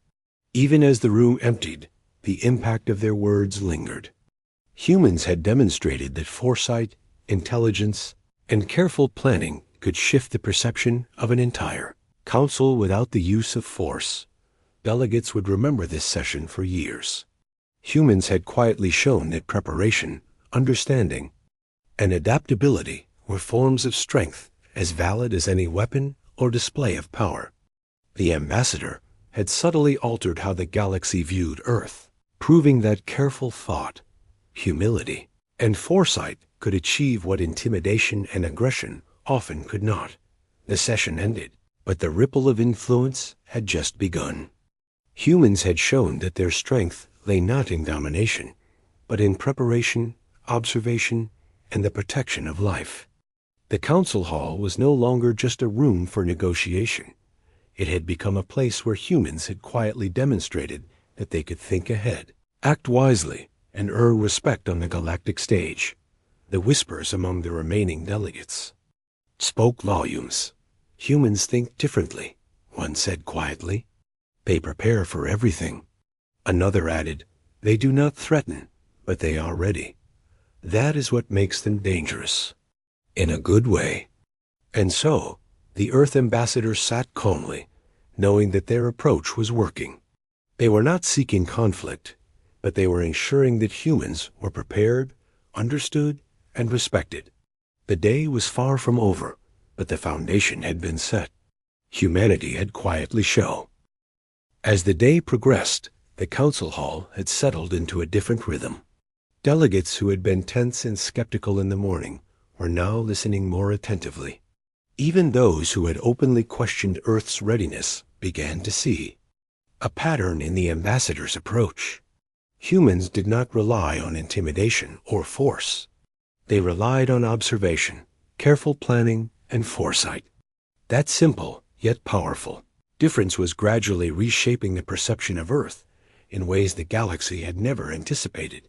Even as the room emptied, the impact of their words lingered. Humans had demonstrated that foresight, intelligence, and careful planning could shift the perception of an entire council without the use of force. Delegates would remember this session for years. Humans had quietly shown that preparation, understanding, and adaptability were forms of strength as valid as any weapon or display of power. The ambassador had subtly altered how the galaxy viewed Earth, proving that careful thought, humility, and foresight could achieve what intimidation and aggression often could not. The session ended, but the ripple of influence had just begun. Humans had shown that their strength lay not in domination, but in preparation, observation, and the protection of life. The council hall was no longer just a room for negotiation. It had become a place where humans had quietly demonstrated that they could think ahead, act wisely, and earn respect on the galactic stage. The whispers among the remaining delegates spoke volumes. Humans think differently, one said quietly. They prepare for everything. Another added, they do not threaten, but they are ready. That is what makes them dangerous. In a good way. And so, the Earth ambassadors sat calmly, knowing that their approach was working. They were not seeking conflict, but they were ensuring that humans were prepared, understood, and respected. The day was far from over, but the foundation had been set. Humanity had quietly shown. As the day progressed, the council hall had settled into a different rhythm. Delegates who had been tense and skeptical in the morning were now listening more attentively. Even those who had openly questioned Earth's readiness began to see a pattern in the ambassador's approach. Humans did not rely on intimidation or force. They relied on observation, careful planning, and foresight. That simple, yet powerful, difference was gradually reshaping the perception of Earth in ways the galaxy had never anticipated.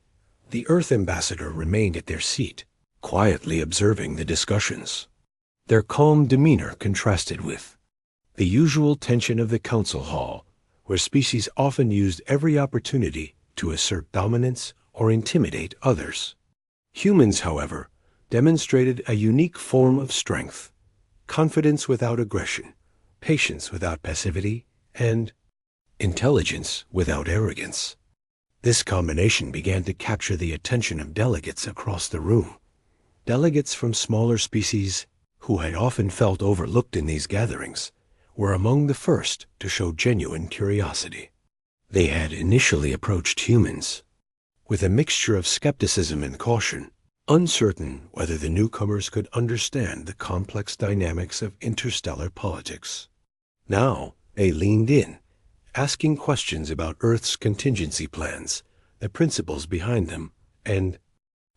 The Earth ambassador remained at their seat, quietly observing the discussions. Their calm demeanor contrasted with the usual tension of the council hall, where species often used every opportunity to assert dominance or intimidate others. Humans, however, demonstrated a unique form of strength, confidence without aggression, patience without passivity, and intelligence without arrogance. This combination began to capture the attention of delegates across the room. Delegates from smaller species, who had often felt overlooked in these gatherings, were among the first to show genuine curiosity. They had initially approached humans with a mixture of skepticism and caution, uncertain whether the newcomers could understand the complex dynamics of interstellar politics. Now they leaned in, asking questions about Earth's contingency plans, the principles behind them, and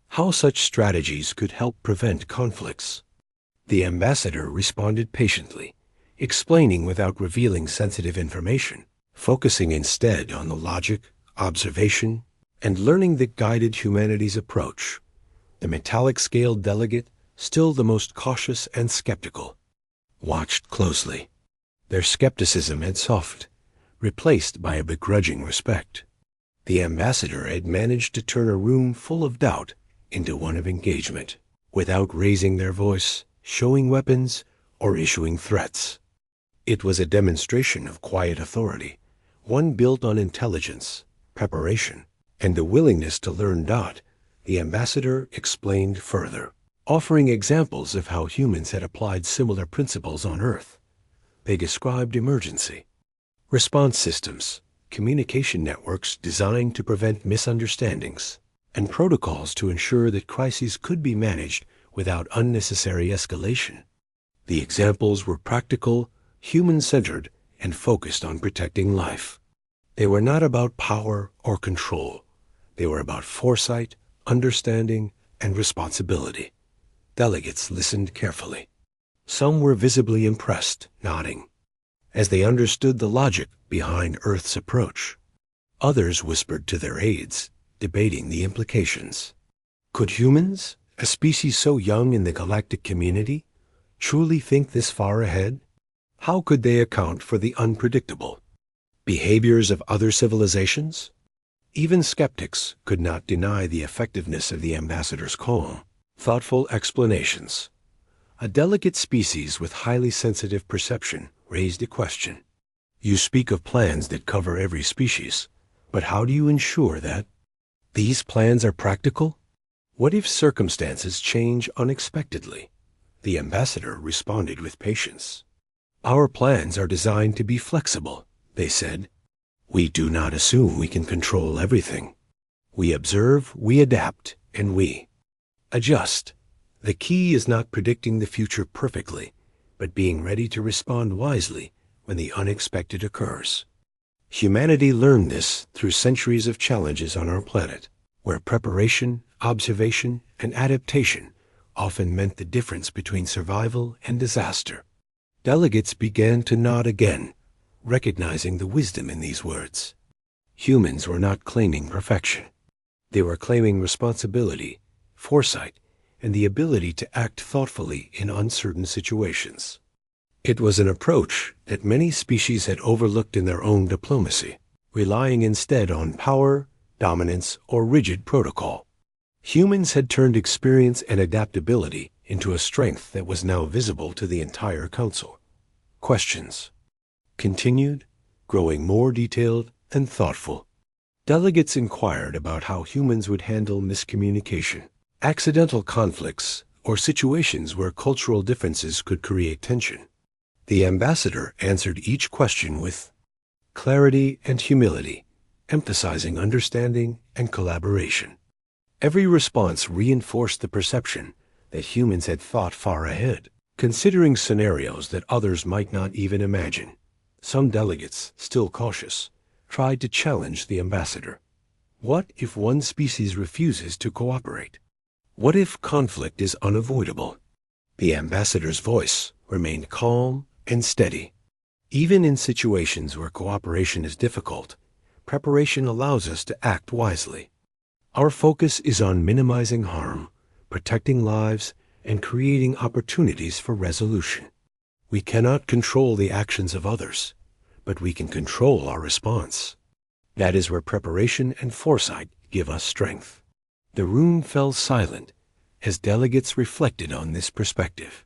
how such strategies could help prevent conflicts. The ambassador responded patiently, explaining without revealing sensitive information, focusing instead on the logic, observation, and learning that guided humanity's approach. The metallic-scaled delegate, still the most cautious and skeptical, watched closely. Their skepticism had softened, replaced by a begrudging respect. The ambassador had managed to turn a room full of doubt into one of engagement, without raising their voice, showing weapons, or issuing threats. It was a demonstration of quiet authority, one built on intelligence, preparation, and the willingness to learn. The ambassador explained further, offering examples of how humans had applied similar principles on Earth. They described emergency response systems, communication networks designed to prevent misunderstandings, and protocols to ensure that crises could be managed without unnecessary escalation. The examples were practical, human-centered, and focused on protecting life. They were not about power or control. They were about foresight, understanding, and responsibility. Delegates listened carefully. Some were visibly impressed, nodding, as they understood the logic behind Earth's approach. Others whispered to their aides, debating the implications. Could humans, a species so young in the galactic community, truly think this far ahead? How could they account for the unpredictable behaviors of other civilizations? Even skeptics could not deny the effectiveness of the ambassador's calm, thoughtful explanations. A delicate species with highly sensitive perception raised a question. You speak of plans that cover every species, but how do you ensure that these plans are practical? What if circumstances change unexpectedly? The ambassador responded with patience. Our plans are designed to be flexible, they said. We do not assume we can control everything. We observe, we adapt, and we adjust. The key is not predicting the future perfectly, but being ready to respond wisely when the unexpected occurs. Humanity learned this through centuries of challenges on our planet, where preparation, observation, and adaptation often meant the difference between survival and disaster. Delegates began to nod again, recognizing the wisdom in these words. Humans were not claiming perfection. They were claiming responsibility, foresight, and the ability to act thoughtfully in uncertain situations. It was an approach that many species had overlooked in their own diplomacy, relying instead on power, dominance, or rigid protocol. Humans had turned experience and adaptability into a strength that was now visible to the entire council. Questions continued, growing more detailed and thoughtful. Delegates inquired about how humans would handle miscommunication, accidental conflicts, or situations where cultural differences could create tension. The ambassador answered each question with clarity and humility, emphasizing understanding and collaboration. Every response reinforced the perception that humans had thought far ahead, considering scenarios that others might not even imagine. Some delegates, still cautious, tried to challenge the ambassador. What if one species refuses to cooperate? What if conflict is unavoidable? The ambassador's voice remained calm and steady. Even in situations where cooperation is difficult, preparation allows us to act wisely. Our focus is on minimizing harm, protecting lives, and creating opportunities for resolution. We cannot control the actions of others, but we can control our response. That is where preparation and foresight give us strength. The room fell silent as delegates reflected on this perspective.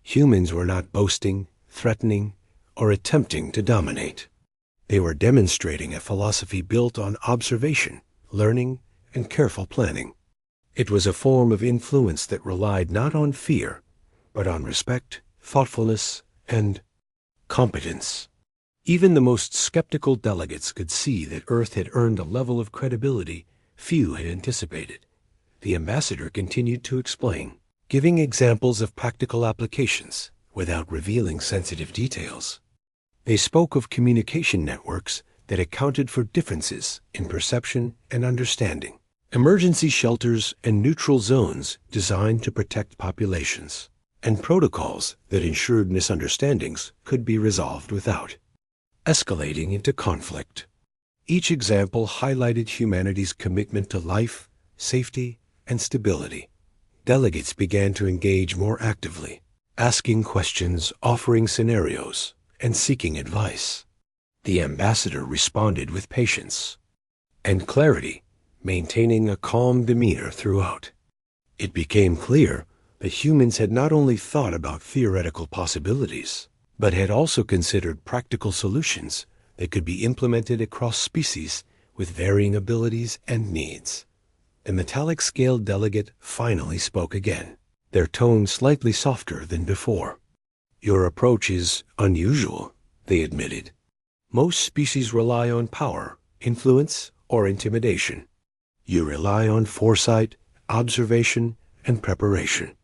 Humans were not boasting, threatening, or attempting to dominate. They were demonstrating a philosophy built on observation, learning, and careful planning. It was a form of influence that relied not on fear, but on respect, thoughtfulness, and competence. Even the most skeptical delegates could see that Earth had earned a level of credibility few had anticipated. The ambassador continued to explain, giving examples of practical applications without revealing sensitive details. They spoke of communication networks that accounted for differences in perception and understanding, emergency shelters and neutral zones designed to protect populations, and protocols that ensured misunderstandings could be resolved without escalating into conflict. Each example highlighted humanity's commitment to life, safety, and stability. Delegates began to engage more actively, asking questions, offering scenarios, and seeking advice. The ambassador responded with patience and clarity, maintaining a calm demeanor throughout. It became clear that humans had not only thought about theoretical possibilities, but had also considered practical solutions that could be implemented across species with varying abilities and needs. The metallic-scaled delegate finally spoke again, their tone slightly softer than before. "Your approach is unusual," they admitted. "Most species rely on power, influence, or intimidation. You rely on foresight, observation, and preparation.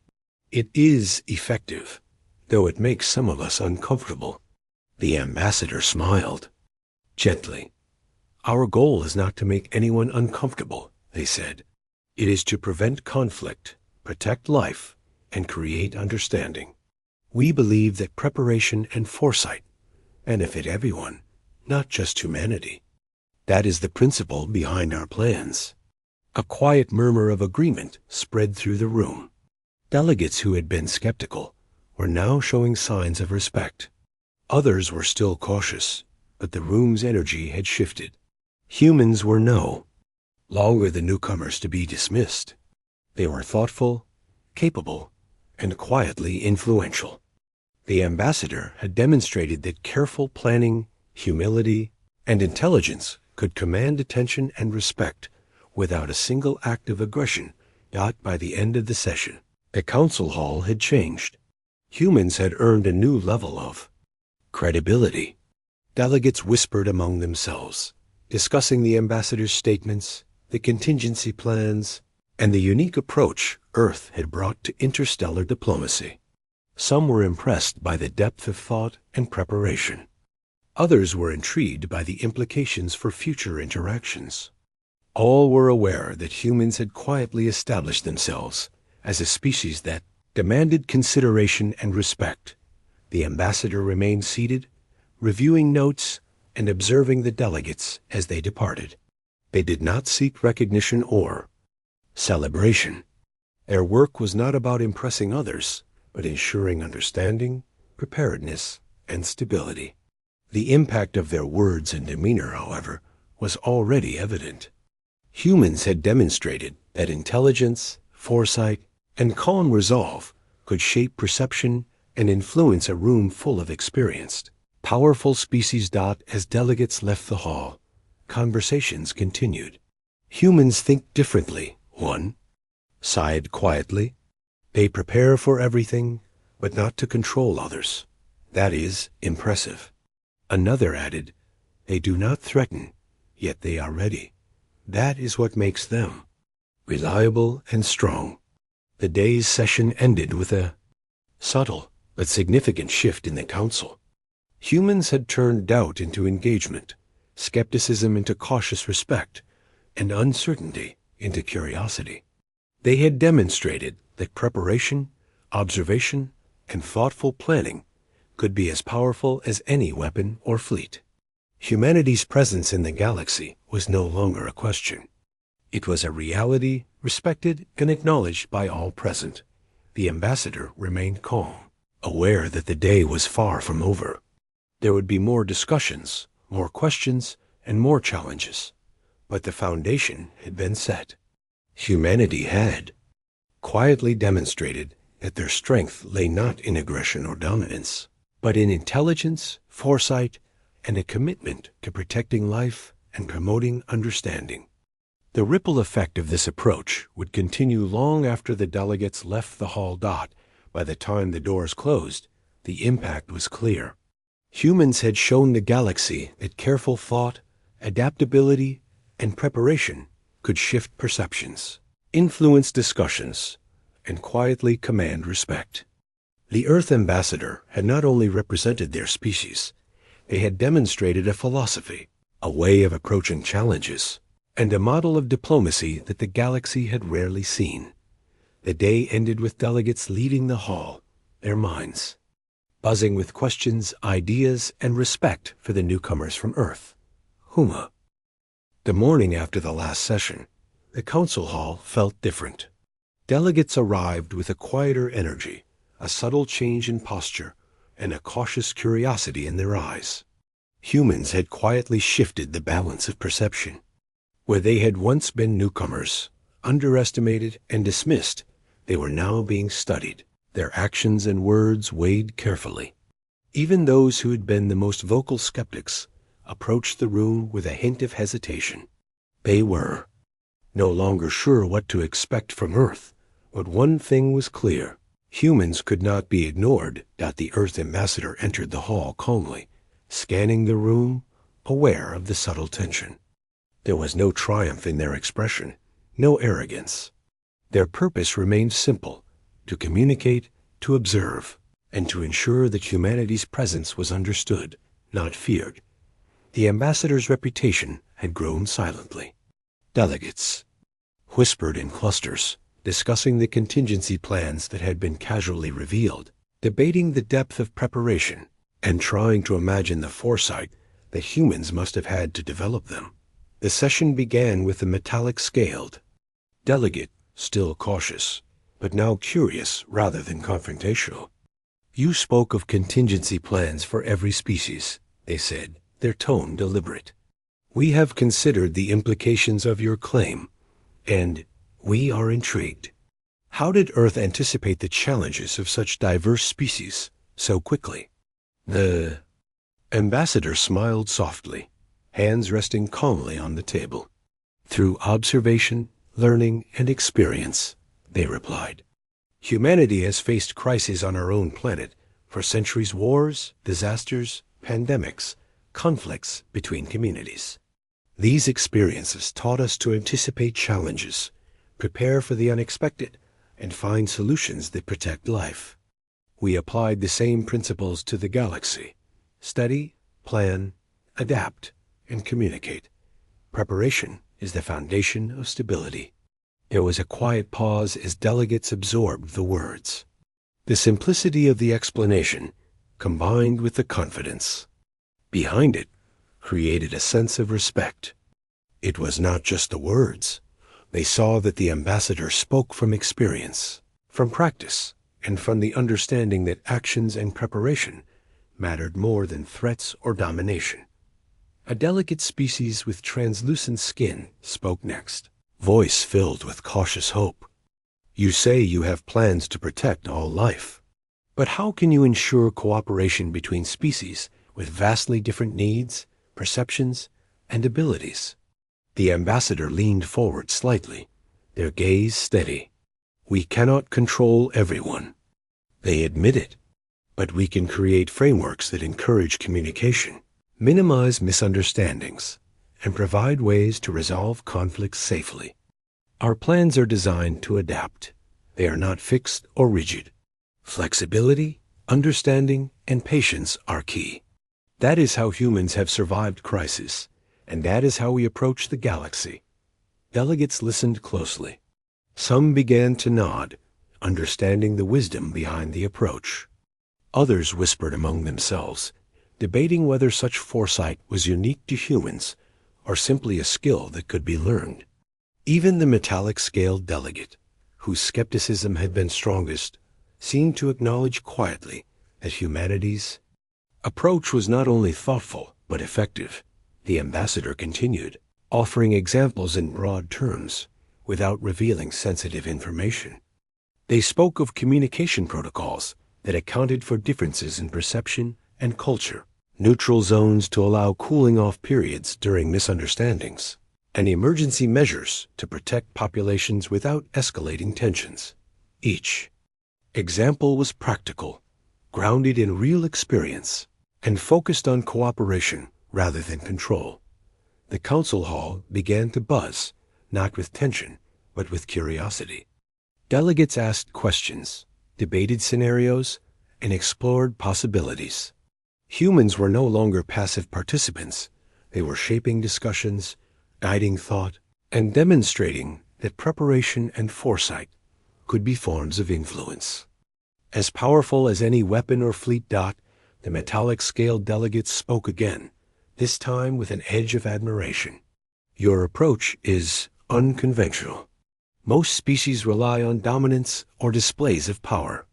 It is effective, though it makes some of us uncomfortable." The ambassador smiled gently. "Our goal is not to make anyone uncomfortable," they said. "It is to prevent conflict, protect life, and create understanding. We believe that preparation and foresight benefit everyone, not just humanity. That is the principle behind our plans." A quiet murmur of agreement spread through the room. Delegates who had been skeptical were now showing signs of respect. Others were still cautious, but the room's energy had shifted. Humans were no longer the newcomers to be dismissed. They were thoughtful, capable, and quietly influential. The ambassador had demonstrated that careful planning, humility, and intelligence could command attention and respect without a single act of aggression. By the end of the session, the council hall had changed. Humans had earned a new level of credibility. Delegates whispered among themselves, discussing the ambassador's statements, the contingency plans, and the unique approach Earth had brought to interstellar diplomacy. Some were impressed by the depth of thought and preparation. Others were intrigued by the implications for future interactions. All were aware that humans had quietly established themselves as a species that demanded consideration and respect. The ambassador remained seated, reviewing notes and observing the delegates as they departed. They did not seek recognition or celebration. Their work was not about impressing others, but ensuring understanding, preparedness, and stability. The impact of their words and demeanor, however, was already evident. Humans had demonstrated that intelligence, foresight, and calm resolve could shape perception and influence a room full of experienced, powerful species. As delegates left the hall, conversations continued. Humans think differently. One sighed quietly. They prepare for everything, but not to control others. That is impressive. Another added, they do not threaten, yet they are ready. That is what makes them reliable and strong. The day's session ended with a subtle but significant shift in the council. Humans had turned doubt into engagement, skepticism into cautious respect, and uncertainty into curiosity. They had demonstrated that preparation, observation, and thoughtful planning could be as powerful as any weapon or fleet. Humanity's presence in the galaxy was no longer a question. It was a reality respected and acknowledged by all present. The ambassador remained calm, aware that the day was far from over. There would be more discussions, more questions, and more challenges. But the foundation had been set. Humanity had quietly demonstrated that their strength lay not in aggression or dominance, but in intelligence, foresight, and a commitment to protecting life and promoting understanding. The ripple effect of this approach would continue long after the delegates left the hall. By the time the doors closed, the impact was clear. Humans had shown the galaxy that careful thought, adaptability, and preparation could shift perceptions, influence discussions, and quietly command respect. The Earth ambassador had not only represented their species, they had demonstrated a philosophy, a way of approaching challenges, and a model of diplomacy that the galaxy had rarely seen. The day ended with delegates leaving the hall, their minds buzzing with questions, ideas, and respect for the newcomers from Earth. Huma. The morning after the last session, the council hall felt different. Delegates arrived with a quieter energy, a subtle change in posture, and a cautious curiosity in their eyes. Humans had quietly shifted the balance of perception. Where they had once been newcomers, underestimated and dismissed, they were now being studied, their actions and words weighed carefully. Even those who had been the most vocal skeptics approached the room with a hint of hesitation. They were no longer sure what to expect from Earth, but one thing was clear. Humans could not be ignored. The Earth ambassador entered the hall calmly, scanning the room, aware of the subtle tension. There was no triumph in their expression, no arrogance. Their purpose remained simple: to communicate, to observe, and to ensure that humanity's presence was understood, not feared. The ambassador's reputation had grown silently. Delegates whispered in clusters, discussing the contingency plans that had been casually revealed, debating the depth of preparation, and trying to imagine the foresight that humans must have had to develop them. The session began with the metallic scaled delegate, still cautious, but now curious rather than confrontational. You spoke of contingency plans for every species, they said, their tone deliberate. We have considered the implications of your claim, and we are intrigued. How did Earth anticipate the challenges of such diverse species so quickly? The ambassador smiled softly, hands resting calmly on the table. Through observation, learning, and experience, they replied. Humanity has faced crises on our own planet for centuries: wars, disasters, pandemics, conflicts between communities. These experiences taught us to anticipate challenges, prepare for the unexpected, and find solutions that protect life. We applied the same principles to the galaxy: study, plan, adapt, and communicate. Preparation is the foundation of stability. There was a quiet pause as delegates absorbed the words. The simplicity of the explanation, combined with the confidence behind it, created a sense of respect. It was not just the words, They saw that the ambassador spoke from experience, from practice, and from the understanding that actions and preparation mattered more than threats or domination. A delicate species with translucent skin spoke next, voice filled with cautious hope. You say you have plans to protect all life. But how can you ensure cooperation between species with vastly different needs, perceptions, and abilities? The ambassador leaned forward slightly, their gaze steady. We cannot control everyone. They admit it, but we can create frameworks that encourage communication, minimize misunderstandings, and provide ways to resolve conflicts safely. Our plans are designed to adapt. They are not fixed or rigid. Flexibility, understanding, and patience are key. That is how humans have survived crisis, and that is how we approach the galaxy. Delegates listened closely. Some began to nod, understanding the wisdom behind the approach. Others whispered among themselves, debating whether such foresight was unique to humans or simply a skill that could be learned. Even the metallic-scaled delegate, whose skepticism had been strongest, seemed to acknowledge quietly that humanity's approach was not only thoughtful but effective. The ambassador continued, offering examples in broad terms without revealing sensitive information. They spoke of communication protocols that accounted for differences in perception and culture, neutral zones to allow cooling-off periods during misunderstandings, and emergency measures to protect populations without escalating tensions. Each example was practical, grounded in real experience, and focused on cooperation rather than control. The council hall began to buzz, not with tension, but with curiosity. Delegates asked questions, debated scenarios, and explored possibilities. Humans were no longer passive participants. They were shaping discussions, guiding thought, and demonstrating that preparation and foresight could be forms of influence. As powerful as any weapon or fleet dot, the metallic-scaled delegates spoke again, this time with an edge of admiration. Your approach is unconventional. Most species rely on dominance or displays of power.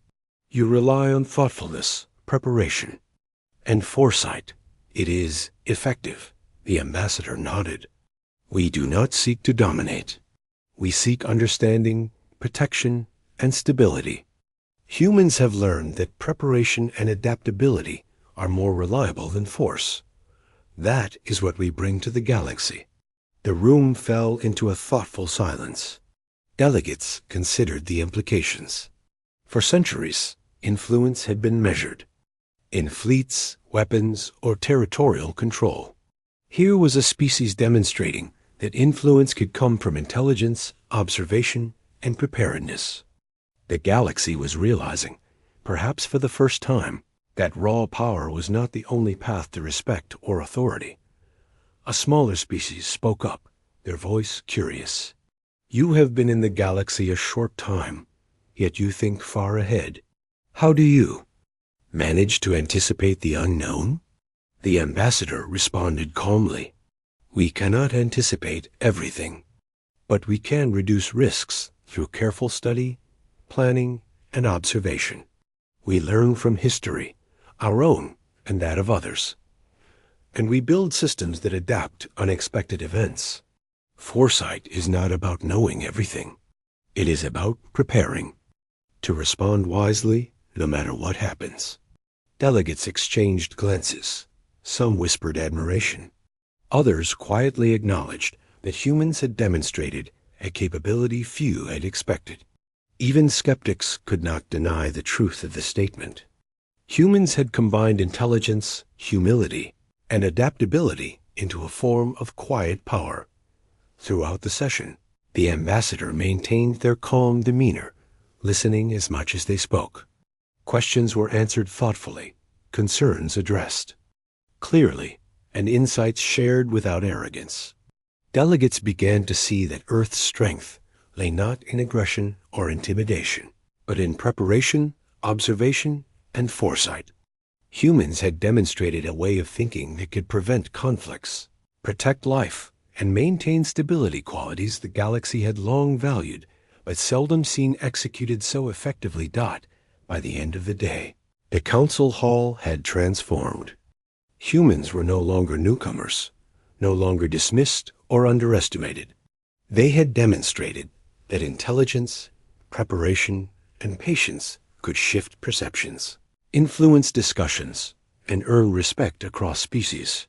You rely on thoughtfulness, preparation, and foresight. It is effective. The ambassador nodded. We do not seek to dominate. We seek understanding, protection, and stability. Humans have learned that preparation and adaptability are more reliable than force. That is what we bring to the galaxy. The room fell into a thoughtful silence. Delegates considered the implications. For centuries, influence had been measured in fleets, weapons, or territorial control. Here was a species demonstrating that influence could come from intelligence, observation, and preparedness. The galaxy was realizing, perhaps for the first time, that raw power was not the only path to respect or authority. A smaller species spoke up, their voice curious. You have been in the galaxy a short time, yet you think far ahead. How do you manage to anticipate the unknown? The ambassador responded calmly. We cannot anticipate everything, but we can reduce risks through careful study, planning, and observation. We learn from history, our own and that of others, and we build systems that adapt to unexpected events. Foresight is not about knowing everything. It is about preparing to respond wisely no matter what happens. Delegates exchanged glances. Some whispered admiration. Others quietly acknowledged that humans had demonstrated a capability few had expected. Even skeptics could not deny the truth of the statement. Humans had combined intelligence, humility, and adaptability into a form of quiet power. Throughout the session, the ambassador maintained their calm demeanor, listening as much as they spoke. Questions were answered thoughtfully, concerns addressed clearly, and insights shared without arrogance. Delegates began to see that Earth's strength lay not in aggression or intimidation, but in preparation, observation, and foresight. Humans had demonstrated a way of thinking that could prevent conflicts, protect life, and maintained stability qualities the galaxy had long valued, but seldom seen executed so effectively. By the end of the day, the council hall had transformed. Humans were no longer newcomers, no longer dismissed or underestimated. They had demonstrated that intelligence, preparation, and patience could shift perceptions, influence discussions, and earn respect across species.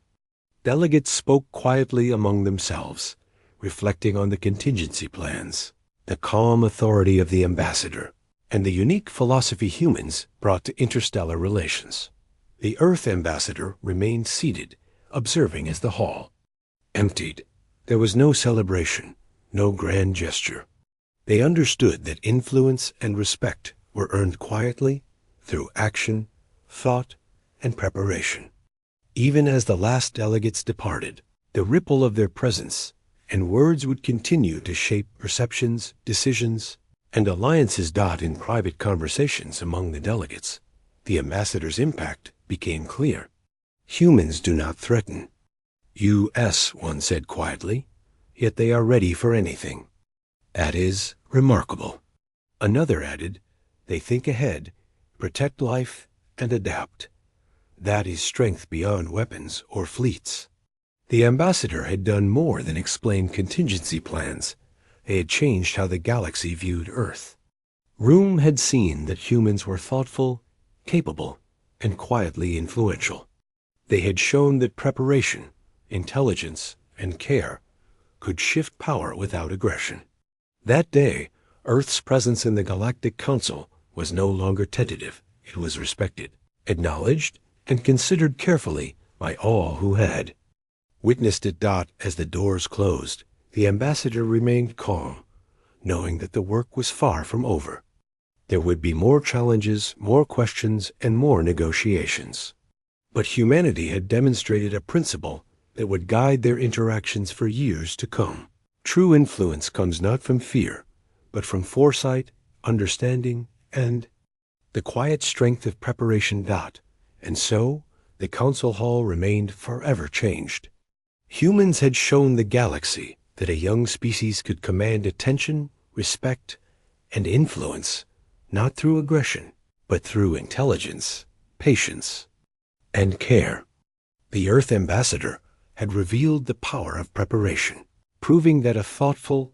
Delegates spoke quietly among themselves, reflecting on the contingency plans, the calm authority of the ambassador, and the unique philosophy humans brought to interstellar relations. The Earth ambassador remained seated, observing as the hall emptied. There was no celebration, no grand gesture. They understood that influence and respect were earned quietly through action, thought, and preparation. Even as the last delegates departed, the ripple of their presence and words would continue to shape perceptions, decisions, and alliances. In private conversations among the delegates, the ambassador's impact became clear. Humans do not threaten. US, one said quietly, yet they are ready for anything. That is remarkable. Another added, they think ahead, protect life, and adapt. That is strength beyond weapons or fleets. The ambassador had done more than explain contingency plans. They had changed how the galaxy viewed Earth. Room had seen that humans were thoughtful, capable, and quietly influential. They had shown that preparation, intelligence, and care could shift power without aggression. That day, Earth's presence in the Galactic Council was no longer tentative. It was respected, acknowledged, and considered carefully by all who had witnessed it. As the doors closed, the ambassador remained calm, knowing that the work was far from over. There would be more challenges, more questions, and more negotiations. But humanity had demonstrated a principle that would guide their interactions for years to come. True influence comes not from fear, but from foresight, understanding, and the quiet strength of preparation. And so, the council hall remained forever changed. Humans had shown the galaxy that a young species could command attention, respect, and influence, not through aggression, but through intelligence, patience, and care. The Earth ambassador had revealed the power of preparation, proving that a thoughtful,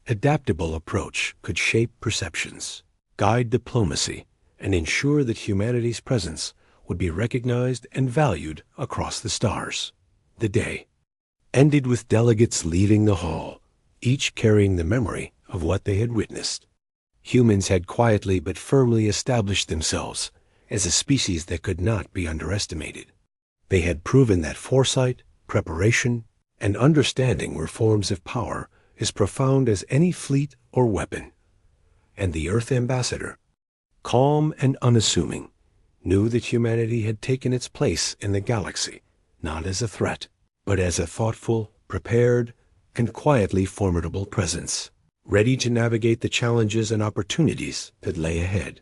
adaptable approach could shape perceptions, guide diplomacy, and ensure that humanity's presence would be recognized and valued across the stars. The day ended with delegates leaving the hall, each carrying the memory of what they had witnessed. Humans had quietly but firmly established themselves as a species that could not be underestimated. They had proven that foresight, preparation, and understanding were forms of power as profound as any fleet or weapon. And the Earth ambassador, calm and unassuming, knew that humanity had taken its place in the galaxy, not as a threat, but as a thoughtful, prepared, and quietly formidable presence, ready to navigate the challenges and opportunities that lay ahead.